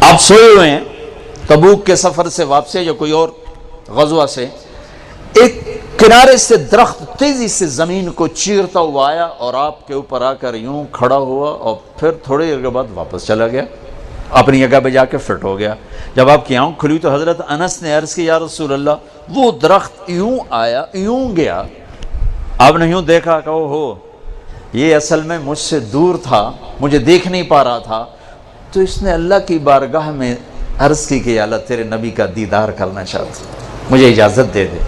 آپ سوئے ہوئے ہیں، تبوک کے سفر سے واپسی یا کوئی اور غزوہ سے، ایک کنارے سے درخت تیزی سے زمین کو چیرتا ہوا آیا اور آپ کے اوپر آ کر یوں کھڑا ہوا، اور پھر تھوڑی دیر کے بعد واپس چلا گیا، اپنی جگہ پہ جا کے فٹ ہو گیا۔ جب آپ کی آنکھ کھلی تو حضرت انس نے عرض کی یا رسول اللہ، وہ درخت یوں آیا یوں گیا، آپ نے یوں دیکھا کہ اوہو یہ اصل میں مجھ سے دور تھا، مجھے دیکھ نہیں پا رہا تھا، تو اس نے اللہ کی بارگاہ میں عرض کی کہ یا اللہ تیرے نبی کا دیدار کرنا چاہتا ہوں، مجھے اجازت دے دے۔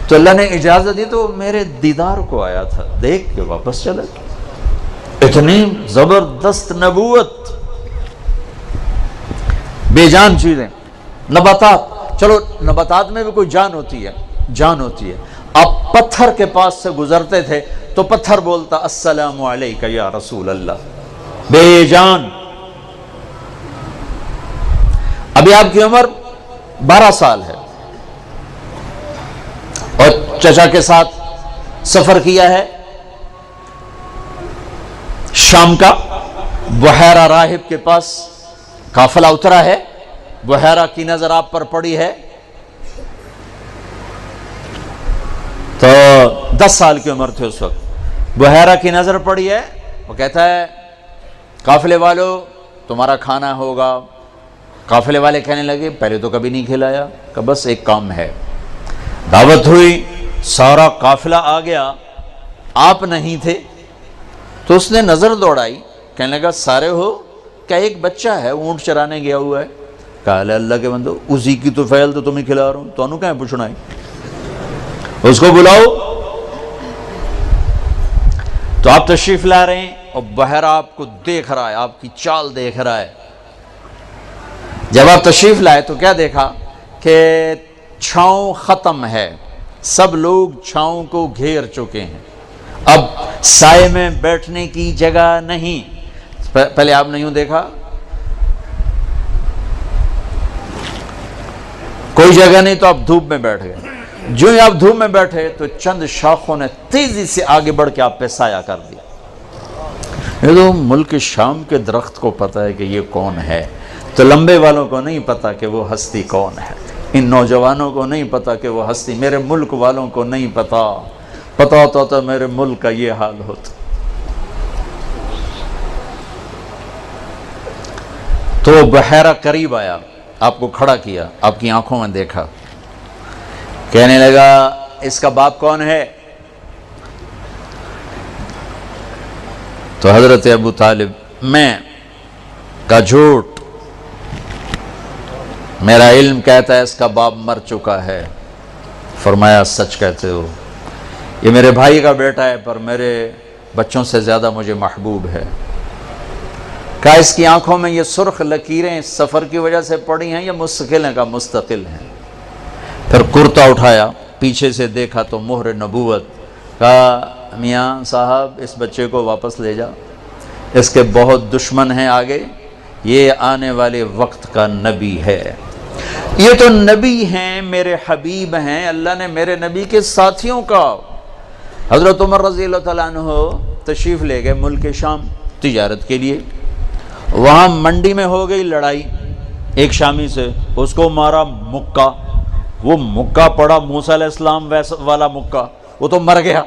تو اللہ نے اجازت دی تو میرے دیدار کو آیا تھا، دیکھ کے واپس چلا گیا۔ اتنی زبردست نبوت، بے جان چیزیں، نباتات، چلو نباتات میں بھی کوئی جان ہوتی ہے، جان ہوتی ہے۔ آپ پتھر کے پاس سے گزرتے تھے تو پتھر بولتا السلام علیکہ یا رسول اللہ، بے جان۔ ابھی آپ کی عمر 12 سال ہے اور چچا کے ساتھ سفر کیا ہے شام کا، بحیرہ راہب کے پاس قافلہ اترا ہے، بحیرہ کی نظر آپ پر پڑی ہے، تو 10 سال کی عمر تھے اس وقت، بحیرہ کی نظر پڑی ہے۔ وہ کہتا ہے قافلے والو تمہارا کھانا ہوگا۔ قافلے والے کہنے لگے پہلے تو کبھی نہیں کھلایا، کہ بس ایک کام ہے۔ دعوت ہوئی، سارا قافلہ آ گیا، آپ نہیں تھے، تو اس نے نظر دوڑائی، کہنے لگا سارے ہو، کیا ایک بچہ ہے اونٹ چرانے گیا ہوا ہے؟ کہا اللہ کے بندو اسی کی تو فعل تو تمہیں کھلا رہا ہوں، تو انہوں کہیں پوچھنا ہے، اس کو بلاؤ۔ تو آپ تشریف لا رہے ہیں اور بحیرہ آپ کو دیکھ رہا ہے، آپ کی چال دیکھ رہا ہے۔ جب آپ تشریف لائے تو کیا دیکھا کہ چھاؤں ختم ہے، سب لوگ چھاؤں کو گھیر چکے ہیں، اب سائے میں بیٹھنے کی جگہ نہیں۔ پہلے آپ نے یوں دیکھا، کوئی جگہ نہیں تو آپ دھوپ میں بیٹھ گئے، جو ہی آپ دھوپ میں بیٹھے تو چند شاخوں نے تیزی سے آگے بڑھ کے آپ پہ سایہ کر دیا۔ یہ تو ملک شام کے درخت کو پتہ ہے کہ یہ کون ہے، تو لمبے والوں کو نہیں پتا کہ وہ ہستی کون ہے، ان نوجوانوں کو نہیں پتا کہ وہ ہستی، میرے ملک والوں کو نہیں پتا ہوتا تو میرے ملک کا یہ حال ہوتا۔ تو بحیرہ قریب آیا، آپ کو کھڑا کیا، آپ کی آنکھوں میں دیکھا، کہنے لگا اس کا باپ کون ہے؟ تو حضرت ابو طالب، میں کا جھوٹ، میرا علم کہتا ہے اس کا باپ مر چکا ہے۔ فرمایا سچ کہتے ہو، یہ میرے بھائی کا بیٹا ہے پر میرے بچوں سے زیادہ مجھے محبوب ہے۔ کہا اس کی آنکھوں میں یہ سرخ لکیریں سفر کی وجہ سے پڑی ہیں یا مستقل ہیں؟ کا مستقل ہیں۔ پھر کرتا اٹھایا، پیچھے سے دیکھا تو مہر نبوت۔ کہا میاں صاحب اس بچے کو واپس لے جا، اس کے بہت دشمن ہیں آگے، یہ آنے والے وقت کا نبی ہے۔ یہ تو نبی ہیں، میرے حبیب ہیں، اللہ نے میرے نبی کے ساتھیوں کا۔ حضرت عمر رضی اللہ تعالیٰ عنہ تشریف لے گئے ملک شام تجارت کے لیے، وہاں منڈی میں ہو گئی لڑائی، ایک شامی سے اس کو مارا مکہ، وہ مکہ پڑا موسیٰ علیہ السلام والا مکہ، وہ تو مر گیا۔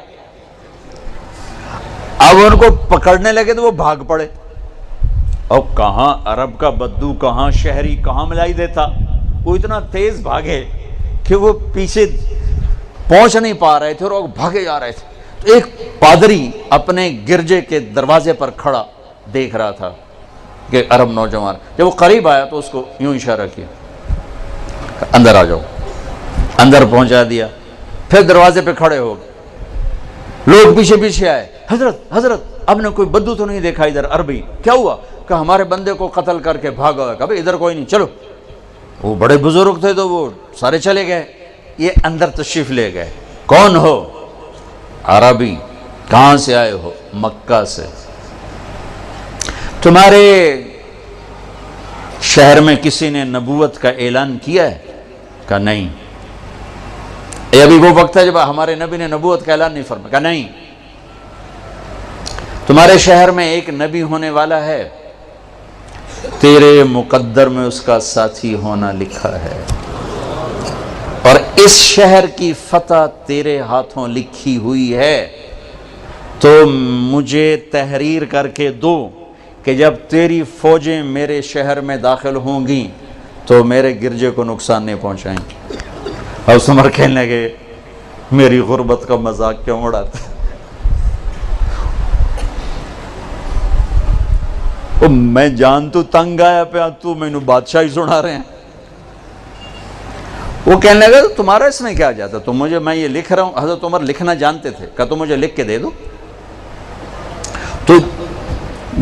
اب ان کو پکڑنے لگے تو وہ بھاگ پڑے، اور کہاں عرب کا بدو، کہاں شہری، کہاں ملائی دیتا، وہ اتنا تیز بھاگے کہ وہ پیچھے پہنچ نہیں پا رہے تھے اور وہ بھاگے جا رہے تھے۔ تو ایک پادری اپنے گرجے کے دروازے پر کھڑا دیکھ رہا تھا کہ عرب نوجوان، جب وہ قریب آیا تو اس کو یوں اشارہ کیا، اندر آ جاؤ، اندر پہنچا دیا۔ پھر دروازے پہ کھڑے ہو گئے، لوگ پیچھے پیچھے آئے، حضرت اب نے کوئی بدو تو نہیں دیکھا ادھر عربی؟ کیا ہوا؟ کہ ہمارے بندے کو قتل کر کے بھاگا ہے۔ کہ بھئی ادھر کوئی نہیں، چلو۔ وہ بڑے بزرگ تھے تو وہ سارے چلے گئے، یہ اندر تشریف لے گئے۔ کون ہو؟ عربی۔ کہاں سے آئے ہو؟ مکہ سے۔ تمہارے شہر میں کسی نے نبوت کا اعلان کیا ہے؟ کہا نہیں۔ یہ ابھی وہ وقت ہے جب ہمارے نبی نے نبوت کا اعلان نہیں فرمایا؟ کہا نہیں۔ تمہارے شہر میں ایک نبی ہونے والا ہے، تیرے مقدر میں اس کا ساتھی ہونا لکھا ہے، اور اس شہر کی فتح تیرے ہاتھوں لکھی ہوئی ہے، تو مجھے تحریر کر کے دو کہ جب تیری فوجیں میرے شہر میں داخل ہوں گی تو میرے گرجے کو نقصان نہیں پہنچائیں گے۔ اور عمر کہنے لگے میری غربت کا مذاق کیوں اڑاتا ہے؟ میں جان تو تنگ آیا پہ تو مینو بادشاہی سنا رہے ہیں۔ وہ کہنے لگا تمہارا اس میں کیا جاتا، تو مجھے، میں یہ لکھ رہا ہوں۔ حضرت عمر لکھنا جانتے تھے، کہا تو مجھے لکھ کے دے دو۔ تو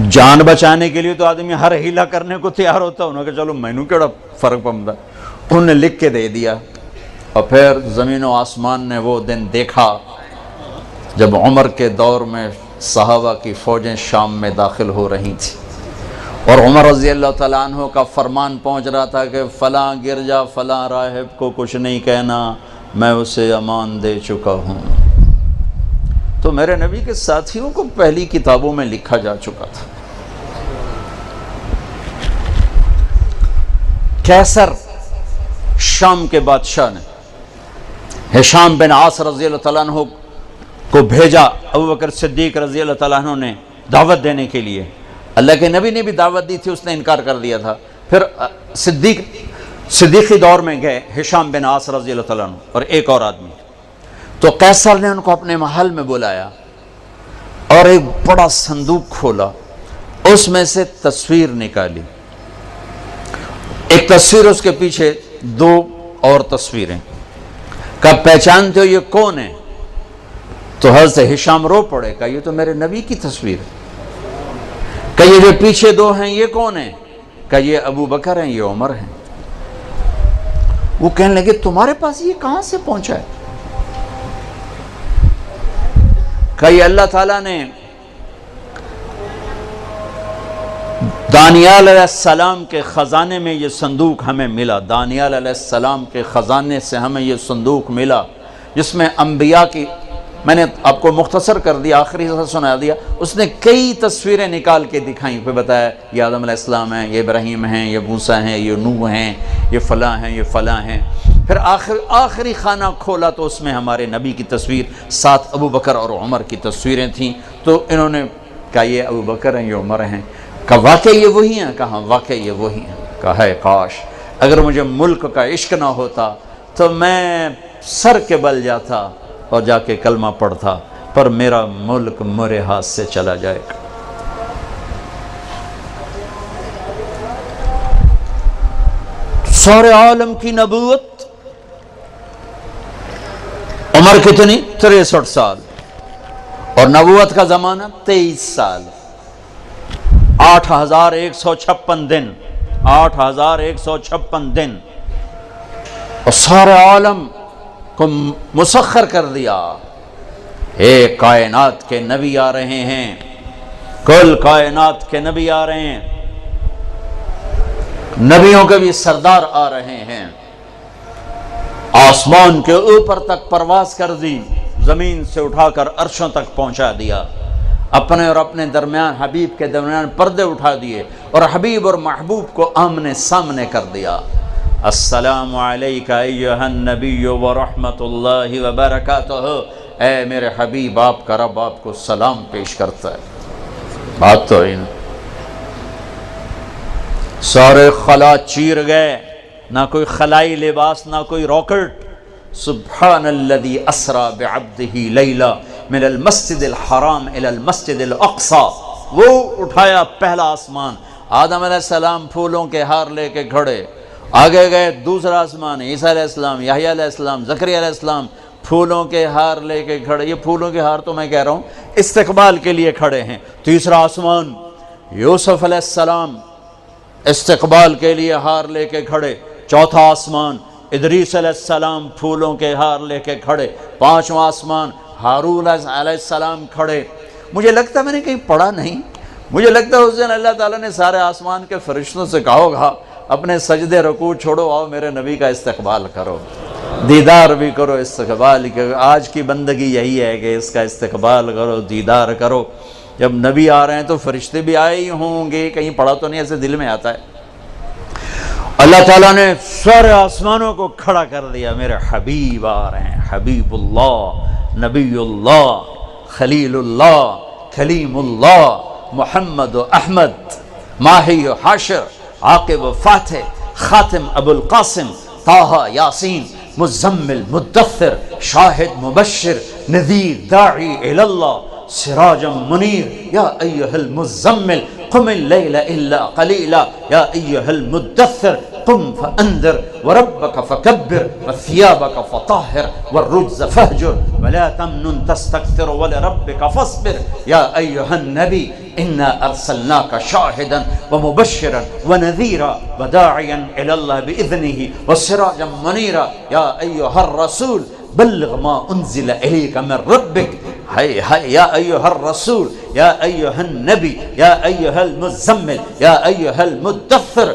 جان بچانے کے لیے تو آدمی ہر ہیلا کرنے کو تیار ہوتا، انہوں نے کہا چلو مینو کیڑا فرق پمدا، انہوں نے لکھ کے دے دیا۔ اور پھر زمین و آسمان نے وہ دن دیکھا جب عمر کے دور میں صحابہ کی فوجیں شام میں داخل ہو رہی تھیں، اور عمر رضی اللہ تعالیٰ عنہ کا فرمان پہنچ رہا تھا کہ فلاں گرجا فلاں راہب کو کچھ نہیں کہنا، میں اسے امان دے چکا ہوں۔ تو میرے نبی کے ساتھیوں کو پہلی کتابوں میں لکھا جا چکا تھا۔ کیسر شام کے بادشاہ نے ہشام بن عاص رضی اللہ تعالیٰ عنہ کو بھیجا ابوبکر صدیق رضی اللہ تعالیٰ عنہ نے دعوت دینے کے لیے۔ اللہ کے نبی نے بھی دعوت دی تھی، اس نے انکار کر دیا تھا۔ پھر صدیقی دور میں گئے ہشام بن عاص رضی اللہ تعالیٰ عنہ اور ایک اور آدمی، تو قیصر نے ان کو اپنے محل میں بلایا اور ایک بڑا صندوق کھولا، اس میں سے تصویر نکالی، ایک تصویر، اس کے پیچھے دو اور تصویریں۔ کب پہچانتے ہو یہ کون ہے؟ تو حضرت ہشام رو پڑے، کہا یہ تو میرے نبی کی تصویر ہے۔ کہ یہ جو پیچھے دو ہیں یہ کون ہیں؟ کہ یہ ابو بکر ہیں، یہ عمر ہیں۔ وہ کہنے لگے تمہارے پاس یہ کہاں سے پہنچا ہے؟ کہ یہ اللہ تعالیٰ نے دانیال علیہ السلام کے خزانے میں یہ صندوق ہمیں ملا، دانیال علیہ السلام کے خزانے سے ہمیں یہ صندوق ملا جس میں انبیاء کی، میں نے آپ کو مختصر کر دیا، آخری سے سنا دیا، اس نے کئی تصویریں نکال کے دکھائیں، پھر بتایا یہ آدم علیہ السلام ہیں، یہ ابراہیم ہیں، یہ موسیٰ ہیں، یہ نوح ہیں، یہ فلاں ہیں، یہ فلاں ہیں۔ پھر آخری خانہ کھولا تو اس میں ہمارے نبی کی تصویر، ساتھ ابو بکر اور عمر کی تصویریں تھیں، تو انہوں نے کہا یہ ابو بکر ہیں، یہ عمر ہیں، کہا واقعی یہ وہی ہیں، کہا واقعی یہ وہی ہیں، کہا ہے کاش اگر مجھے ملک کا عشق نہ ہوتا تو میں سر کے بل جاتا اور جا کے کلمہ پڑھتا، پر میرا ملک میرے ہاتھ سے چلا جائے گا۔ سارے عالم کی نبوت، عمر کتنی؟ 63 سال، اور نبوت کا زمانہ 23 سال، 8156 دن، 8156 دن، اور سارے عالم کو مسخر کر دیا۔ ایک کائنات کے نبی آ رہے ہیں، کل کائنات کے نبی آ رہے ہیں، نبیوں کے بھی سردار آ رہے ہیں، آسمان کے اوپر تک پرواز کر دی، زمین سے اٹھا کر عرشوں تک پہنچا دیا، اپنے اور اپنے درمیان، حبیب کے درمیان پردے اٹھا دیے اور حبیب اور محبوب کو آمنے سامنے کر دیا۔ السلام علیکہ ایہا النبی ورحمت اللہ وبرکاتہ، اے میرے حبیب آپ کا رب آپ کو سلام پیش کرتا ہے۔ بات تو ان سارے خلا چیر گئے، نہ کوئی خلائی لباس، نہ کوئی راکٹ۔ سبحان الذی اسری بعبدہ لیلا من المسجد الحرام الى المسجد الاقصی، وہ اٹھایا پہلا آسمان، آدم علیہ السلام پھولوں کے ہار لے کے کھڑے، آگے گئے دوسرا آسمان، عیسیٰ علیہ السلام، یحییٰ علیہ السلام، زکریا علیہ السلام پھولوں کے ہار لے کے کھڑے۔ یہ پھولوں کے ہار تو میں کہہ رہا ہوں استقبال کے لیے کھڑے ہیں۔ تیسرا آسمان، یوسف علیہ السلام استقبال کے لیے ہار لے کے کھڑے۔ چوتھا آسمان، ادریس علیہ السلام پھولوں کے ہار لے کے کھڑے۔ پانچواں آسمان، ہارون علیہ السلام کھڑے۔ مجھے لگتا ہے میں نے کہیں پڑھا نہیں، مجھے لگتا ہے اس دن اللہ تعالیٰ نے سارے آسمان کے فرشتوں سے کہا ہوگا اپنے سجدے رکوع چھوڑو، آؤ میرے نبی کا استقبال کرو، دیدار بھی کرو، استقبال کرو۔ آج کی بندگی یہی ہے کہ اس کا استقبال کرو، دیدار کرو۔ جب نبی آ رہے ہیں تو فرشتے بھی آئے ہی ہوں گے، کہیں پڑھا تو نہیں، ایسے دل میں آتا ہے۔ اللہ تعالیٰ نے سارے آسمانوں کو کھڑا کر دیا، میرے حبیب آ رہے ہیں، حبیب اللہ، نبی اللہ، خلیل اللہ، کلیم اللہ، محمد و احمد، ماہی و حاشر، عاقب و فاتح، خاتم ابو القاسم، طٰہٰ یاسین، مزمل مدثر، شاہد مبشر، نذیر داعی اللہ، سراجا منیر، یا ایہا المزمل قم اللیل الا قلیلا، یا ایہا المدثر قم فانذر وربک فکبر وثیابک فطہر والرجز فہجر ولا تمنن تستکثر ولربک فاصبر، یا ایہا النبی انا ارسلناک شاہدا ومبشرا ونذیرا وداعیا الی اللہ باذنہ وسراجا منیرا، یا ایہا الرسول بلغ ما انزل الیک من ربک، یا ایہا الرسول، یا ایہا النبی، یا ایہا المزمل، یا ایہا المدثر،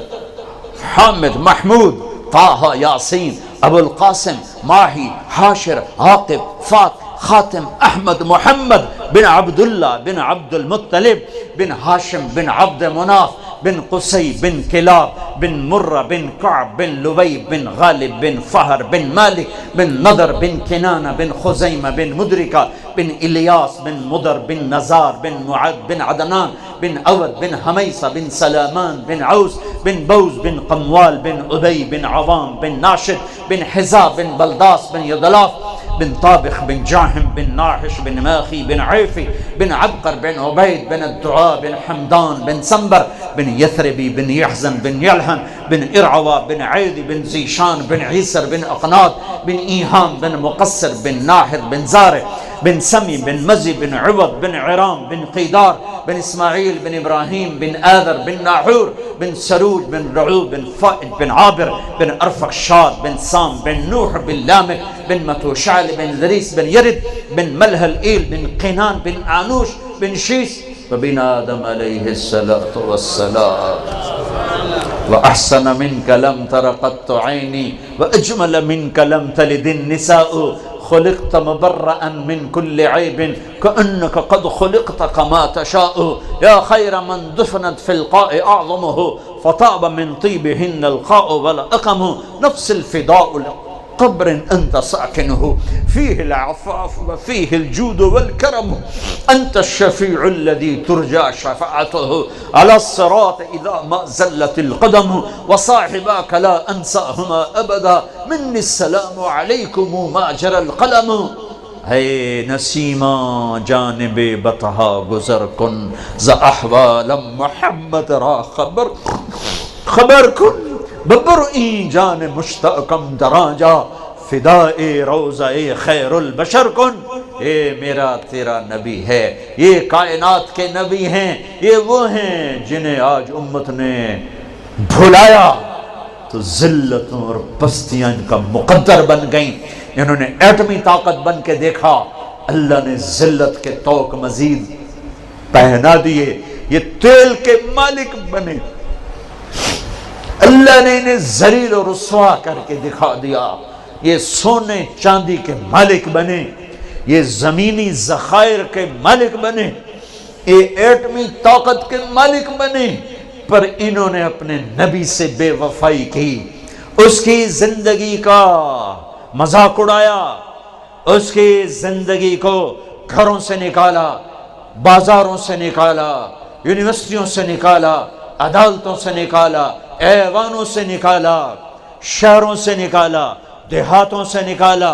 حامد محمود، طٰہٰ یاسین، ابو القاسم، ماہی، حاشر، عاقب، فات، خاتم احمد محمد بن عبداللہ بن عبد المطلب بن ہاشم بن عبد مناف بن قصی بن کلاب بن مرہ بن کعب بن لبی بن غالب بن فہر بن مالک بن نضر بن کنانہ بن خزیمہ بن مدرکہ بن الیاس بن مدر بن نزار بن معد بن عدنان بن عود بن حمیصہ بن سلامان بن عوس بن بوز بن قموال بن عبی بن عوام بن ناشد بن حزا بن بلداس بن یدلاف بن طابخ بن جاہم بن ناحش بن ماخی بن عیفی بن عبقر بن عبید بن الدعاء بن حمدان بن سنبر بن یثربی بن یحزن بن یلحن بن ارعوا بن عید بن زیشان بن عیسر بن اقناد بن ایہام بن مقصر بن ناحد بن زارع بن سمی بن مزی بن عوض بن عرام بن قیدار بن اسماعیل بن ابراہیم بن آذر بن ناحور بن سروج بن رعوب بن فائد بن عابر بن ارفخشاد بن سام بن نوح بن لامک بن متوشعل بن ذریس بن یرد بن ملہل ایل بن قینان بن آنوش بن شیس وبن آدم علیہ السلام وأحسن منك لم تر قط عيني وأجمل منك لم تلد النساء خلقت مبرأ من كل عيب كأنك قد خلقت كما تشاء يا خير من دفنت في القاء أعظمه فطاب من طيبهن القاء ولأقم نفس الفداء قبر أنت ساكنه فيه العفاف وفيه الجود والكرم أنت الشفيع الذي ترجى شفاعته على الصراط إذا ما زلت القدم وصاحباك لا أنساهما أبدا مني السلام عليكم ما جرى القلم اے نسیما جانب بطہا گزر کن ز احوال محمد را خبر کن ببرئی جان مشتاقم دراجا فدائے روضہ خیر البشر کن. اے میرا تیرا نبی ہے، یہ کائنات کے نبی ہیں، یہ وہ ہیں جنہیں آج امت نے بھلایا تو ذلتوں اور پستیاں ان کا مقدر بن گئیں. انہوں نے ایٹمی طاقت بن کے دیکھا، اللہ نے ذلت کے توق مزید پہنا دیے، یہ تیل کے مالک بنے. اللہ نے انہیں ذلیل و رسوا کر کے دکھا دیا. یہ سونے چاندی کے مالک بنے، یہ زمینی ذخائر کے مالک بنے، یہ ایٹمی طاقت کے مالک بنے، پر انہوں نے اپنے نبی سے بے وفائی کی، اس کی زندگی کا مذاق اڑایا، اس کی زندگی کو گھروں سے نکالا، بازاروں سے نکالا، یونیورسٹیوں سے نکالا، عدالتوں سے نکالا، ایوانوں سے نکالا، شہروں سے نکالا، دیہاتوں سے نکالا،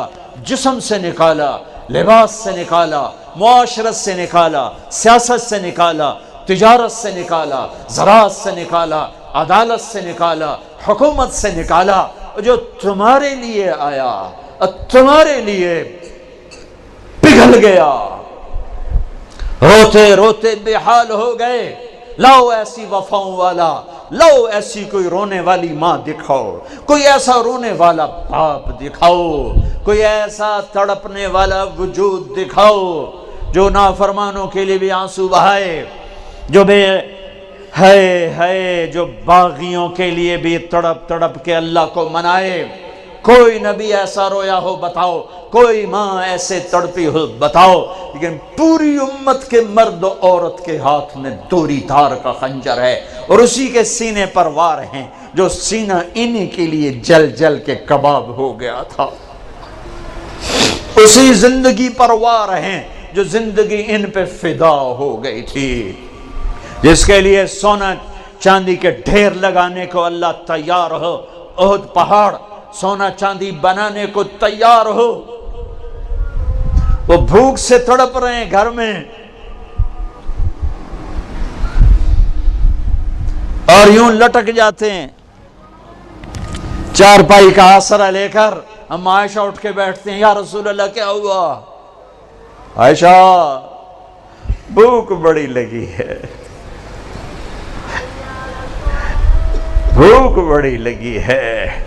جسم سے نکالا، لباس سے نکالا، معاشرت سے نکالا، سیاست سے نکالا، تجارت سے نکالا، زراعت سے نکالا، عدالت سے نکالا، حکومت سے نکالا. جو تمہارے لیے آیا تمہارے لیے پگھل گیا، روتے روتے بے حال ہو گئے. لاؤ ایسی وفاؤں والا، لاؤ ایسی کوئی رونے والی ماں دکھاؤ، کوئی ایسا رونے والا باپ دکھاؤ، کوئی ایسا تڑپنے والا وجود دکھاؤ جو نافرمانوں کے لیے بھی آنسو بہائے، جو بے جو باغیوں کے لیے بھی تڑپ تڑپ کے اللہ کو منائے. کوئی نبی ایسا رویا ہو بتاؤ، کوئی ماں ایسے تڑپی ہو بتاؤ. لیکن پوری امت کے مرد و عورت کے ہاتھ میں دوری دھار کا خنجر ہے، اور اسی کے سینے پر وار ہیں جو سینہ انہی کے لیے جل جل کے کباب ہو گیا تھا. اسی زندگی پر وار ہیں جو زندگی ان پہ فدا ہو گئی تھی، جس کے لیے سونا چاندی کے ڈھیر لگانے کو اللہ تیار ہو. احد پہاڑ سونا چاندی بنانے کو تیار ہو. وہ بھوک سے تڑپ رہے ہیں گھر میں، اور یوں لٹک جاتے ہیں چارپائی کا آسرا لے کر. ہم عائشہ اٹھ کے بیٹھتے ہیں، یا رسول اللہ کیا ہوا؟ عائشہ بھوک بڑی لگی ہے، بھوک بڑی لگی ہے.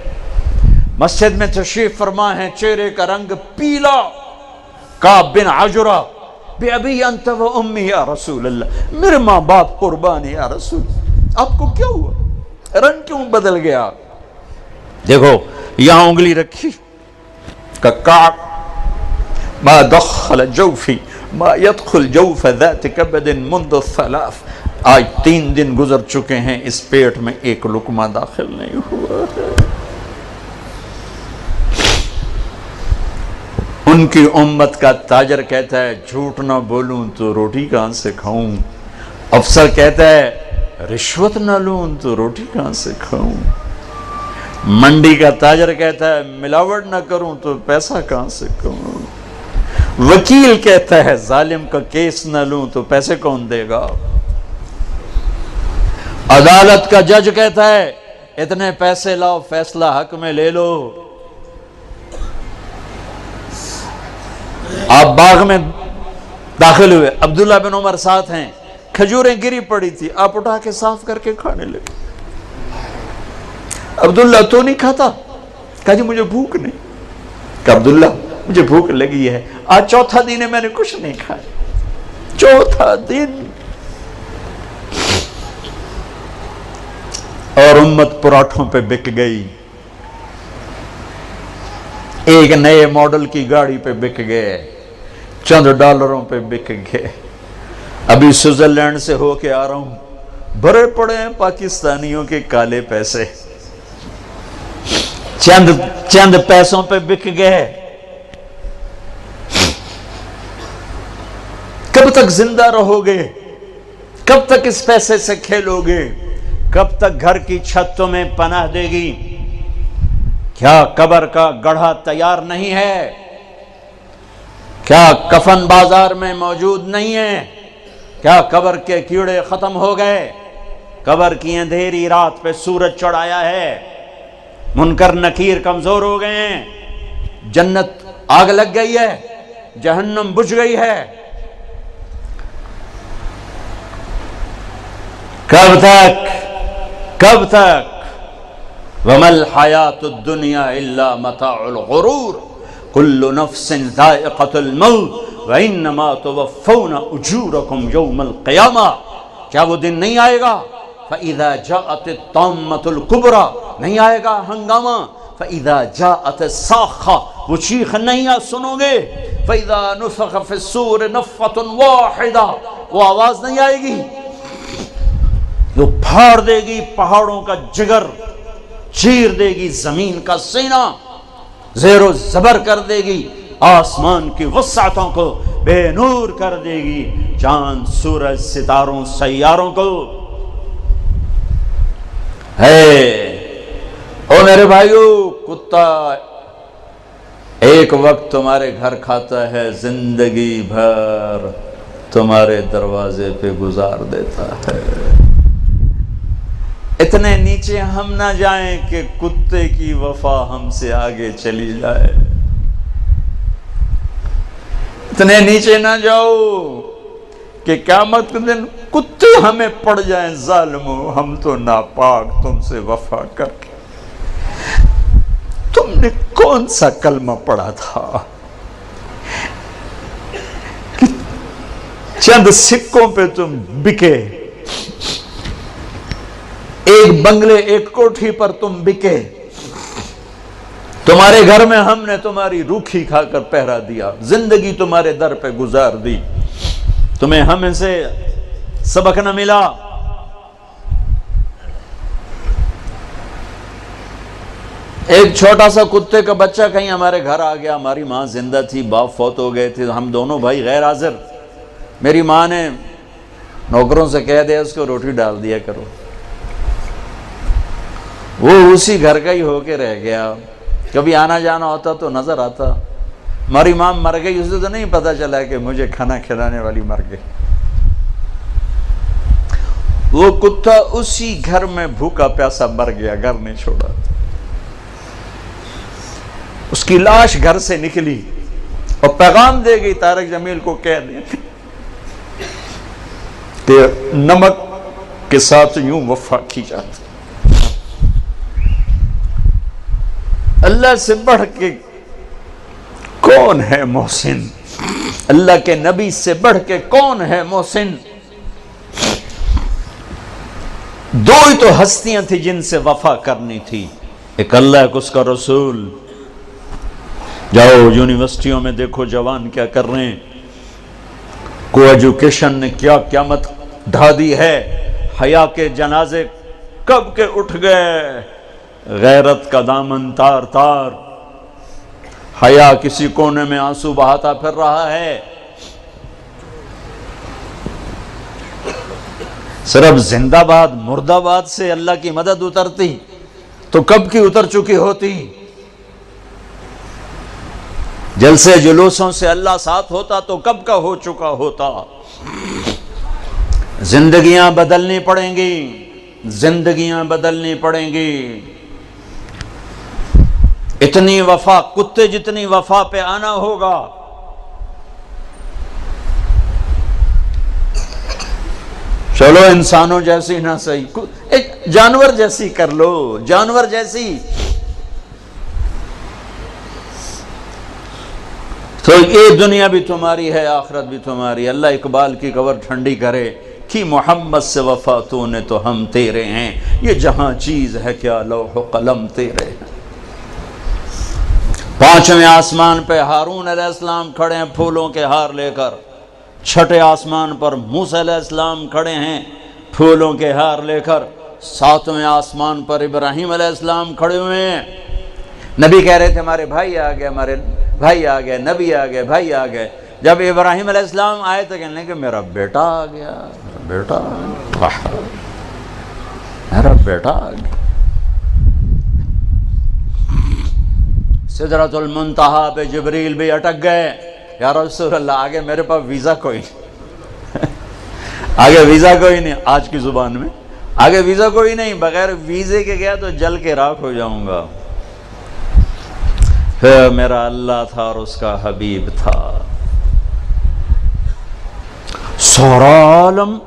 مسجد میں تشریف فرما ہے، چہرے کا رنگ پیلا. کعب بن عجرہ، بے ابی انت و امی یا رسول اللہ، میرے ماں باپ قربان یا رسول، آپ کو کیا ہوا؟ رنگ کیوں بدل گیا؟ دیکھو یہاں انگلی رکھی کہ کعب ما دخل جوفی ما يدخل جوف ذات کبد منذ الثلاث. آج 3 دن گزر چکے ہیں، اس پیٹ میں ایک لقمہ داخل نہیں ہوا ہے. ان کی امت کا تاجر کہتا ہے جھوٹ نہ بولوں تو روٹی کہاں سے کھاؤں. افسر کہتا ہے رشوت نہ لوں تو روٹی کہاں سے کھاؤں. منڈی کا تاجر کہتا ہے ملاوٹ نہ کروں تو پیسہ کہاں سے کھاؤں. وکیل کہتا ہے ظالم کا کیس نہ لوں تو پیسے کون دے گا. عدالت کا جج کہتا ہے اتنے پیسے لاؤ فیصلہ حق میں لے لو. آپ باغ میں داخل ہوئے، عبداللہ بن عمر ساتھ ہیں، کھجوریں گری پڑی تھی، آپ اٹھا کے صاف کر کے کھانے لگے. عبداللہ تو نہیں کھاتا؟ کہا جی مجھے بھوک نہیں. کہ عبداللہ مجھے بھوک لگی ہے، آج 4تھا دن ہے میں نے کچھ نہیں کھایا. 4تھا دن اور امت پراٹھوں پہ بک گئی، ایک نئے ماڈل کی گاڑی پہ بک گئے، چند ڈالروں پہ بک گئے۔ ابھی سوئٹزرلینڈ سے ہو کے آ رہا ہوں، بھرے پڑے ہیں پاکستانیوں کے کالے پیسے، چند پیسوں پہ بک گئے۔ کب تک زندہ رہو گے؟ کب تک اس پیسے سے کھیلو گے؟ کب تک گھر کی چھت تمہیں پناہ دے گی؟ کیا قبر کا گڑھا تیار نہیں ہے؟ کیا کفن بازار میں موجود نہیں ہے؟ کیا قبر کے کیڑے ختم ہو گئے؟ قبر کی اندھیری رات پہ سورج چڑھایا ہے، منکر نکیر کمزور ہو گئے ہیں، جنت آگ لگ گئی ہے، جہنم بجھ گئی ہے۔ کب تک وَمَا الْحَيَاةُ الدُّنْيَا إِلَّا مَتَاعُ الْغُرُورِ كُلُّ نَفْسٍ ذَائِقَةُ الْمَوْتِ وَإِنَّمَا تُوَفَّوْنَ أُجُورَكُمْ يَوْمَ الْقِيَامَةِ، کیا وہ دن نہیں آئے گا؟ فَإِذَا جَاءَتِ الطَّامَّةُ الْكُبْرَى، نہیں آئے گا ہنگامہ؟ فَإِذَا جَاءَتِ الصَّاخَّةُ، وہ چیخ نہیں سنو گے؟ فَإِذَا نُفِخَ فِي الصُّورِ نَفْخَةٌ وَاحِدَةٌ، وہ آواز نہیں آئے گی؟ وہ پھاڑ دے گی پہاڑوں کا جگر، چیر دے گی زمین کا سینہ، زیر و زبر کر دے گی آسمان کی وسعتوں کو، بے نور کر دے گی چاند سورج ستاروں سیاروں کو۔ او میرے بھائیو، کتا ایک وقت تمہارے گھر کھاتا ہے، زندگی بھر تمہارے دروازے پہ گزار دیتا ہے۔ اتنے نیچے ہم نہ جائیں کہ کتے کی وفا ہم سے آگے چلی جائے، اتنے نیچے نہ جاؤ کہ قیامت کے دن کتے ہمیں پڑ جائیں، ظالمو ہم تو ناپاک تم سے وفا کر کے۔ تم نے کون سا کلمہ پڑھا تھا کہ چند سکوں پہ تم بکے؟ ایک بنگلے ایک کوٹھی پر تم بکے، تمہارے گھر میں ہم نے تمہاری روکھی کھا کر پہرا دیا، زندگی تمہارے در پہ گزار دی، تمہیں ہم سے سبق نہ ملا۔ ایک چھوٹا سا کتے کا بچہ کہیں ہمارے گھر آ گیا، ہماری ماں زندہ تھی، باپ فوت ہو گئے تھے، ہم دونوں بھائی غیر حاضر، میری ماں نے نوکروں سے کہہ دیا اس کو روٹی ڈال دیا کرو، وہ اسی گھر کا ہی ہو کے رہ گیا، کبھی آنا جانا ہوتا تو نظر آتا۔ ہماری ماں مر گئی، اسے تو نہیں پتا چلا کہ مجھے کھانا کھلانے والی مر گئی۔ وہ کتا اسی گھر میں بھوکا پیاسا مر گیا، گھر نہیں چھوڑا، اس کی لاش گھر سے نکلی اور پیغام دے گئی طارق جمیل کو، کہہ دیں کہ نمک کے ساتھ یوں وفا کی جاتی۔ اللہ سے بڑھ کے کون ہے محسن؟ اللہ کے نبی سے بڑھ کے کون ہے محسن؟ دو ہی تو ہستیاں تھی جن سے وفا کرنی تھی، ایک اللہ ایک اس کا رسول۔ جاؤ یونیورسٹیوں میں دیکھو جوان کیا کر رہے ہیں، کو ایجوکیشن نے کیا قیامت ڈھا دی ہے، حیا کے جنازے کب کے اٹھ گئے، غیرت کا دامن تار تار، حیا کسی کونے میں آنسو بہاتا پھر رہا ہے۔ صرف زندہ باد مردہ باد سے اللہ کی مدد اترتی تو کب کی اتر چکی ہوتی، جلسے جلوسوں سے اللہ ساتھ ہوتا تو کب کا ہو چکا ہوتا۔ زندگیاں بدلنی پڑیں گی، زندگیاں بدلنی پڑیں گی۔ اتنی وفا، کتے جتنی وفا پہ آنا ہوگا۔ چلو انسانوں جیسی نہ صحیح، ایک جانور جیسی کر لو، جانور جیسی۔ تو یہ دنیا بھی تمہاری ہے، آخرت بھی تمہاری۔ اللہ اقبال کی قبر ٹھنڈی کرے کہ محمد سے وفا تو نے تو ہم تیرے ہیں، یہ جہاں چیز ہے کیا لوح و قلم تیرے ہیں۔ پانچویں آسمان پہ ہارون علیہ السلام کھڑے ہیں پھولوں کے ہار لے کر، چھٹے آسمان پر موسیٰ علیہ السلام کھڑے ہیں پھولوں کے ہار لے کر، ساتویں آسمان پر ابراہیم علیہ السلام کھڑے ہوئے ہیں۔ نبی کہہ رہے تھے ہمارے بھائی آ گئے، ہمارے بھائی آ گئے، نبی آ گئے، بھائی آ گئے۔ جب ابراہیم علیہ السلام آئے تو کہنے کہ میرا بیٹا آ گیا، میرا بیٹا آ گیا، میرا بیٹا آ گیا۔ سدرۃ المنتہا پہ جبریل بھی اٹک گئے، یا رسول اللہ آگے میرے پاس ویزا کوئی نہیں، آگے ویزا کوئی نہیں، آج کی زبان میں آگے ویزا کوئی نہیں، بغیر ویزے کے گیا تو جل کے راکھ ہو جاؤں گا۔ پھر میرا اللہ تھا اور اس کا حبیب تھا، سورا عالم۔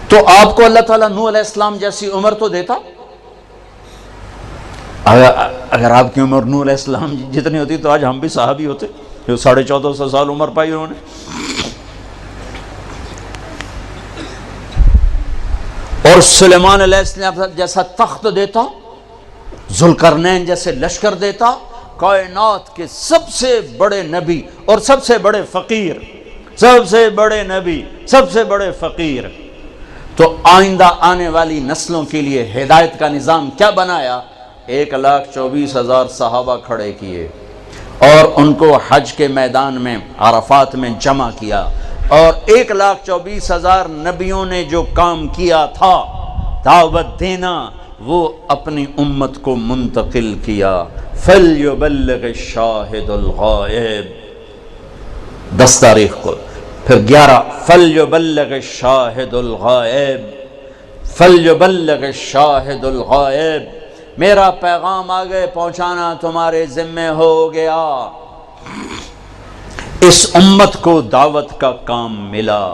تو آپ کو اللہ تعالیٰ نوح علیہ السلام جیسی عمر تو دیتا، اگر آپ کی عمر نوح علیہ السلام جتنی ہوتی تو آج ہم بھی صحابی ہوتے، جو 1450 سال عمر پائی انہوں نے۔ اور سلیمان علیہ السلام جیسا تخت دیتا، ذوالقرنین جیسے لشکر دیتا، کائنات کے سب سے بڑے نبی اور سب سے بڑے فقیر، سب سے بڑے نبی، سب سے بڑے فقیر۔ تو آئندہ آنے والی نسلوں کے لیے ہدایت کا نظام کیا بنایا؟ 1,24,000 صحابہ کھڑے کیے اور ان کو حج کے میدان میں عرفات میں جمع کیا، اور 1,24,000 نبیوں نے جو کام کیا تھا دعوت دینا، وہ اپنی امت کو منتقل کیا۔ فَلْيُبَلِّغِ الشَّاهِدُ الْغَائِبِ، 10 تاریخ کو، پھر 11 فَلْيُبَلِّغِ الشَّاهِدُ الْغَائِبِ، فَلْيُبَلِّغِ الشَّاهِدُ الْغَائِبِ، میرا پیغام آگے پہنچانا تمہارے ذمہ ہو گیا۔ اس امت کو دعوت کا کام ملا،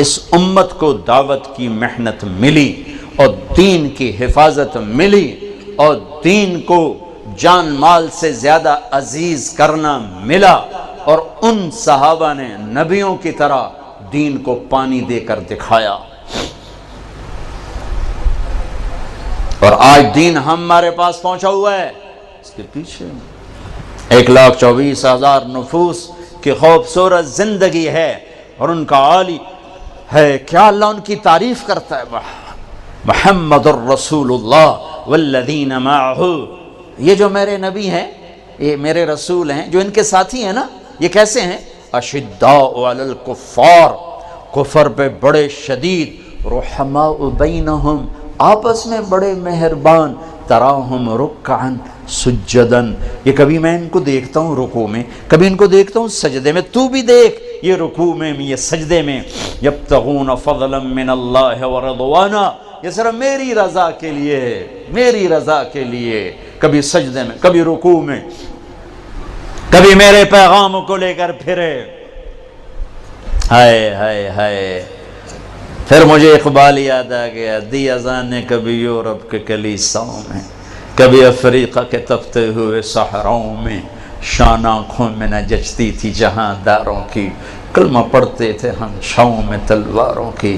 اس امت کو دعوت کی محنت ملی، اور دین کی حفاظت ملی، اور دین کو جان مال سے زیادہ عزیز کرنا ملا، اور ان صحابہ نے نبیوں کی طرح دین کو پانی دے کر دکھایا۔ اور آج دین ہمارے پاس پہنچا ہوا ہے، اس کے پیچھے 1,24,000 نفوس کی خوبصورت زندگی ہے، اور ان کا عالی ہے کیا اللہ ان کی تعریف کرتا ہے، محمد الرسول اللہ والذین معہ۔ یہ جو میرے نبی ہیں، یہ میرے رسول ہیں، جو ان کے ساتھی ہیں نا، یہ کیسے ہیں؟ اشداء علی الکفار، کفر پہ بڑے شدید، رحماء بینہم، آپس میں بڑے مہربان، تراہم رکعا سجدا، یہ کبھی میں ان کو دیکھتا ہوں رکوع میں، کبھی ان کو دیکھتا ہوں سجدے میں، تو بھی دیکھ یہ رکوع میں، یہ سجدے میں، یبتغون فضلا من اللہ ورضوانا، یہ صرف میری رضا کے لیے، میری رضا کے لیے، کبھی سجدے میں، کبھی رکوع میں، کبھی میرے پیغام کو لے کر پھرے۔ ہائے ہائے ہائے، پھر مجھے اقبال یاد آ گیا، دی اذانیں کبھی یورپ کے کلیساؤں میں، کبھی افریقہ کے تپتے ہوئے صحراؤں میں، شان آنکھوں میں نہ جچتی تھی جہاں داروں کی، کلمہ پڑھتے تھے ہم چھاؤں میں تلواروں کی۔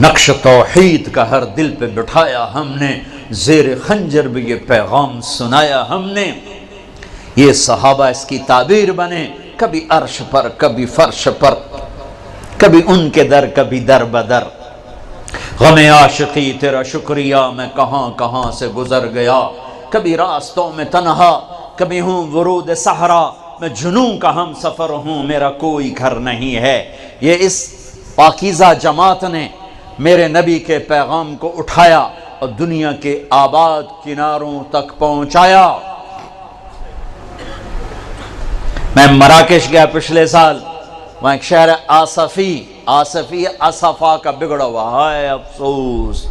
نقش توحید کا ہر دل پہ بٹھایا ہم نے، زیر خنجر بھی یہ پیغام سنایا ہم نے۔ یہ صحابہ اس کی تعبیر بنے، کبھی عرش پر، کبھی فرش پر، کبھی ان کے در، کبھی در بدر۔ غم عاشقی تیرا شکریہ میں کہاں کہاں سے گزر گیا، کبھی راستوں میں تنہا، کبھی ہوں ورود صحرا، میں جنوں کا ہم سفر ہوں، میرا کوئی گھر نہیں ہے۔ یہ اس پاکیزہ جماعت نے میرے نبی کے پیغام کو اٹھایا اور دنیا کے آباد کناروں تک پہنچایا۔ میں مراکش گیا پچھلے سال، وہاں ایک شہر آصفی اصفا کا بگڑا ہوا، ہائے افسوس۔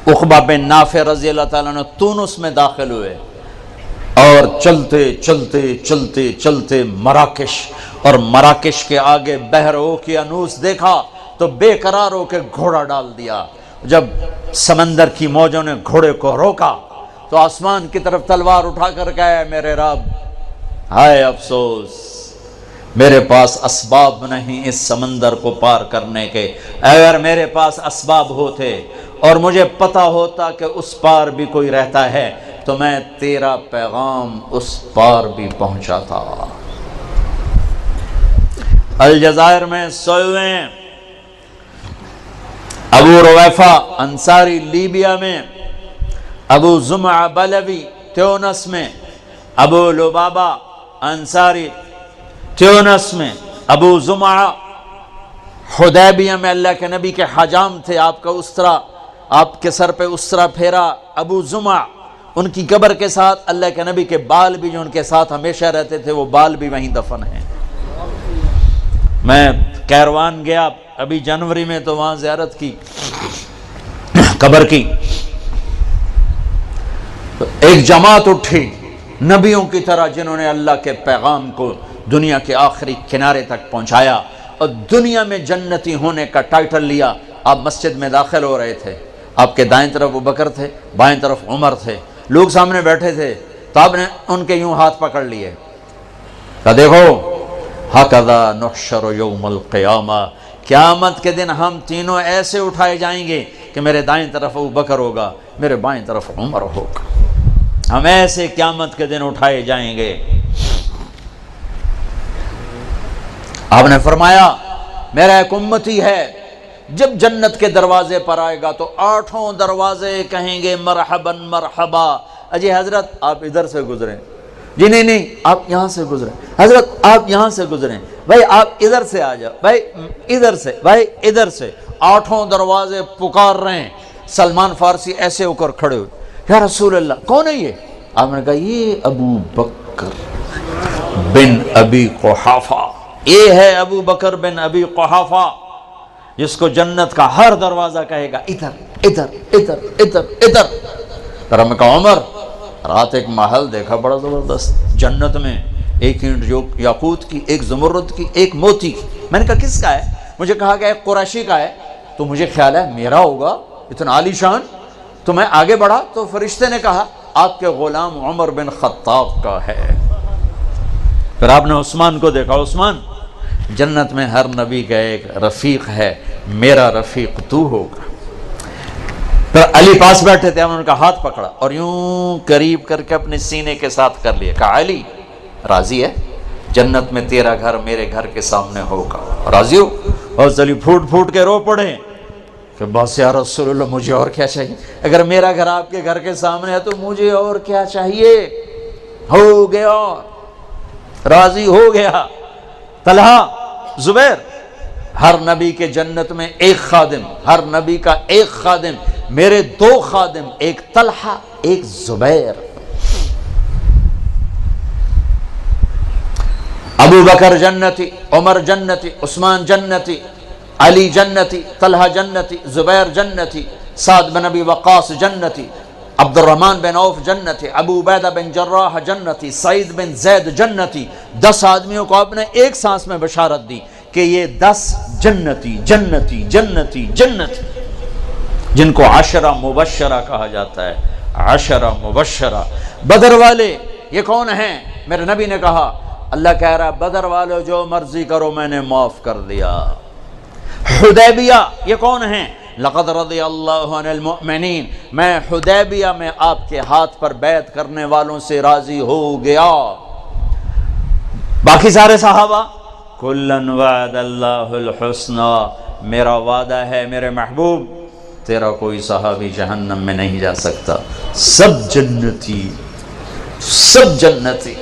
عقبہ بن نافع رضی اللہ تعالیٰ عنہ تونس میں داخل ہوئے، اور چلتے چلتے چلتے چلتے مراکش، اور مراکش کے آگے بحر اوقیانوس دیکھا تو بے قرار ہو کے گھوڑا ڈال دیا، جب سمندر کی موجوں نے گھوڑے کو روکا تو آسمان کی طرف تلوار اٹھا کر گئے، میرے رب ہائے افسوس، میرے پاس اسباب نہیں اس سمندر کو پار کرنے کے، اگر میرے پاس اسباب ہوتے اور مجھے پتا ہوتا کہ اس پار بھی کوئی رہتا ہے تو میں تیرا پیغام اس پار بھی پہنچاتا۔ الجزائر میں سوئے ہوئے ہیں ابو رویفہ انصاری لیبیا میں، ابو زمعہ بلوی تیونس میں، ابو لبابہ انصاری تیونس میں، ابو زمعہ حدیبیہ میں اللہ کے نبی کے حجام تھے، آپ کا اسرا، آپ کے سر پہ اسرا پھیرا ابو زمعہ، ان کی قبر کے ساتھ اللہ کے نبی کے بال بھی جو ان کے ساتھ ہمیشہ رہتے تھے وہ بال بھی وہیں دفن ہیں۔ میں کیروان گیا ابھی جنوری میں تو وہاں زیارت کی قبر کی، ایک جماعت اٹھی نبیوں کی طرح جنہوں نے اللہ کے پیغام کو دنیا کے آخری کنارے تک پہنچایا اور دنیا میں جنتی ہونے کا ٹائٹل لیا۔ آپ مسجد میں داخل ہو رہے تھے، آپ کے دائیں طرف ابوبکر تھے، بائیں طرف عمر تھے، لوگ سامنے بیٹھے تھے تو آپ نے ان کے یوں ہاتھ پکڑ لیے، کہا دیکھو ہَكَذَا نُحْشَرُ يَوْمَ الْقِيَامَةِ، قیامت کے دن ہم تینوں ایسے اٹھائے جائیں گے کہ میرے دائیں طرف ابوبکر ہوگا، میرے بائیں طرف عمر ہوگا، ہم ایسے قیامت کے دن اٹھائے جائیں گے۔ آپ نے فرمایا میرا ایک امتی ہے جب جنت کے دروازے پر آئے گا تو 8 دروازے کہیں گے مرحبا مرحبا، اجی حضرت آپ ادھر سے گزریں، جی نہیں آپ یہاں سے گزریں، حضرت آپ یہاں سے گزریں، بھائی آپ ادھر سے آ جاؤ، بھائی ادھر سے، بھائی ادھر سے، 8 دروازے پکار رہے ہیں۔ سلمان فارسی ایسے ہو کر کھڑے ہوئے، یا رسول اللہ کون ہے یہ؟ آپ نے کہا یہ ابو بکر بن ابی قحافہ، یہ ہے ابو بکر بن ابی قحافہ جس کو جنت کا ہر دروازہ کہے گا ادھر ادھر ادھر ادھر ادھر۔ پھر ہمیں کہا عمر رات ایک محل دیکھا بڑا زبردست جنت میں، ایک اینٹ یاقوت کی، ایک زمرد کی، ایک موتی کی۔ میں نے کہا کس کا ہے؟ مجھے کہا کہ ایک قریشی کا ہے، تو مجھے خیال ہے میرا ہوگا، اتنا عالی شان، تو میں آگے بڑھا تو فرشتے نے کہا آپ کے غلام عمر بن خطاب کا ہے۔ پھر آپ نے عثمان کو دیکھا، عثمان جنت میں ہر نبی کا ایک رفیق ہے، میرا رفیق تو ہوگا۔ پھر علی پاس بیٹھے تھے، ہم نے ان کا ہاتھ پکڑا اور یوں قریب کر کے اپنے سینے کے ساتھ کر لیا، کہا علی راضی ہے جنت میں تیرا گھر میرے گھر کے سامنے ہوگا، راضی ہو؟ اور علی پھوٹ پھوٹ کے رو پڑے کہ بس یا رسول اللہ مجھے اور کیا چاہیے، اگر میرا گھر آپ کے گھر کے سامنے ہے تو مجھے اور کیا چاہیے؟ ہو گیا، راضی ہو گیا۔ طلحہ زبیر، ہر نبی کے جنت میں ایک خادم، ہر نبی کا ایک خادم، میرے 2 خادم، ایک طلحہ ایک زبیر۔ ابو بکر جنتی، عمر جنتی، عثمان جنتی، علی جنتی، طلحہ جنتی، زبیر جنتی، سعد بن ابی وقاص جنتی، عبد الرحمن بن عوف جنتی، ابو عبیدہ بن جراح جنتی، سعید بن زید جنتی۔ 10 آدمیوں کو آپ نے ایک سانس میں بشارت دی کہ یہ 10 جنتی جنتی جنتی جنتی، جن کو 10 مبشرہ کہا جاتا ہے، 10 مبشرہ۔ بدر والے یہ کون ہیں؟ میرے نبی نے کہا اللہ کہہ رہا بدر والے جو مرضی کرو میں نے معاف کر دیا۔ حدیبیہ یہ کون ہیں؟ لقد رضی اللہ عن المؤمنین، میں حدیبیہ میں آپ کے ہاتھ پر بیعت کرنے والوں سے راضی ہو گیا۔ باقی سارے صحابہ کلن وعد اللہ الحسنى، میرا وعدہ ہے میرے محبوب تیرا کوئی صحابی جہنم میں نہیں جا سکتا، سب جنتی، سب جنتی۔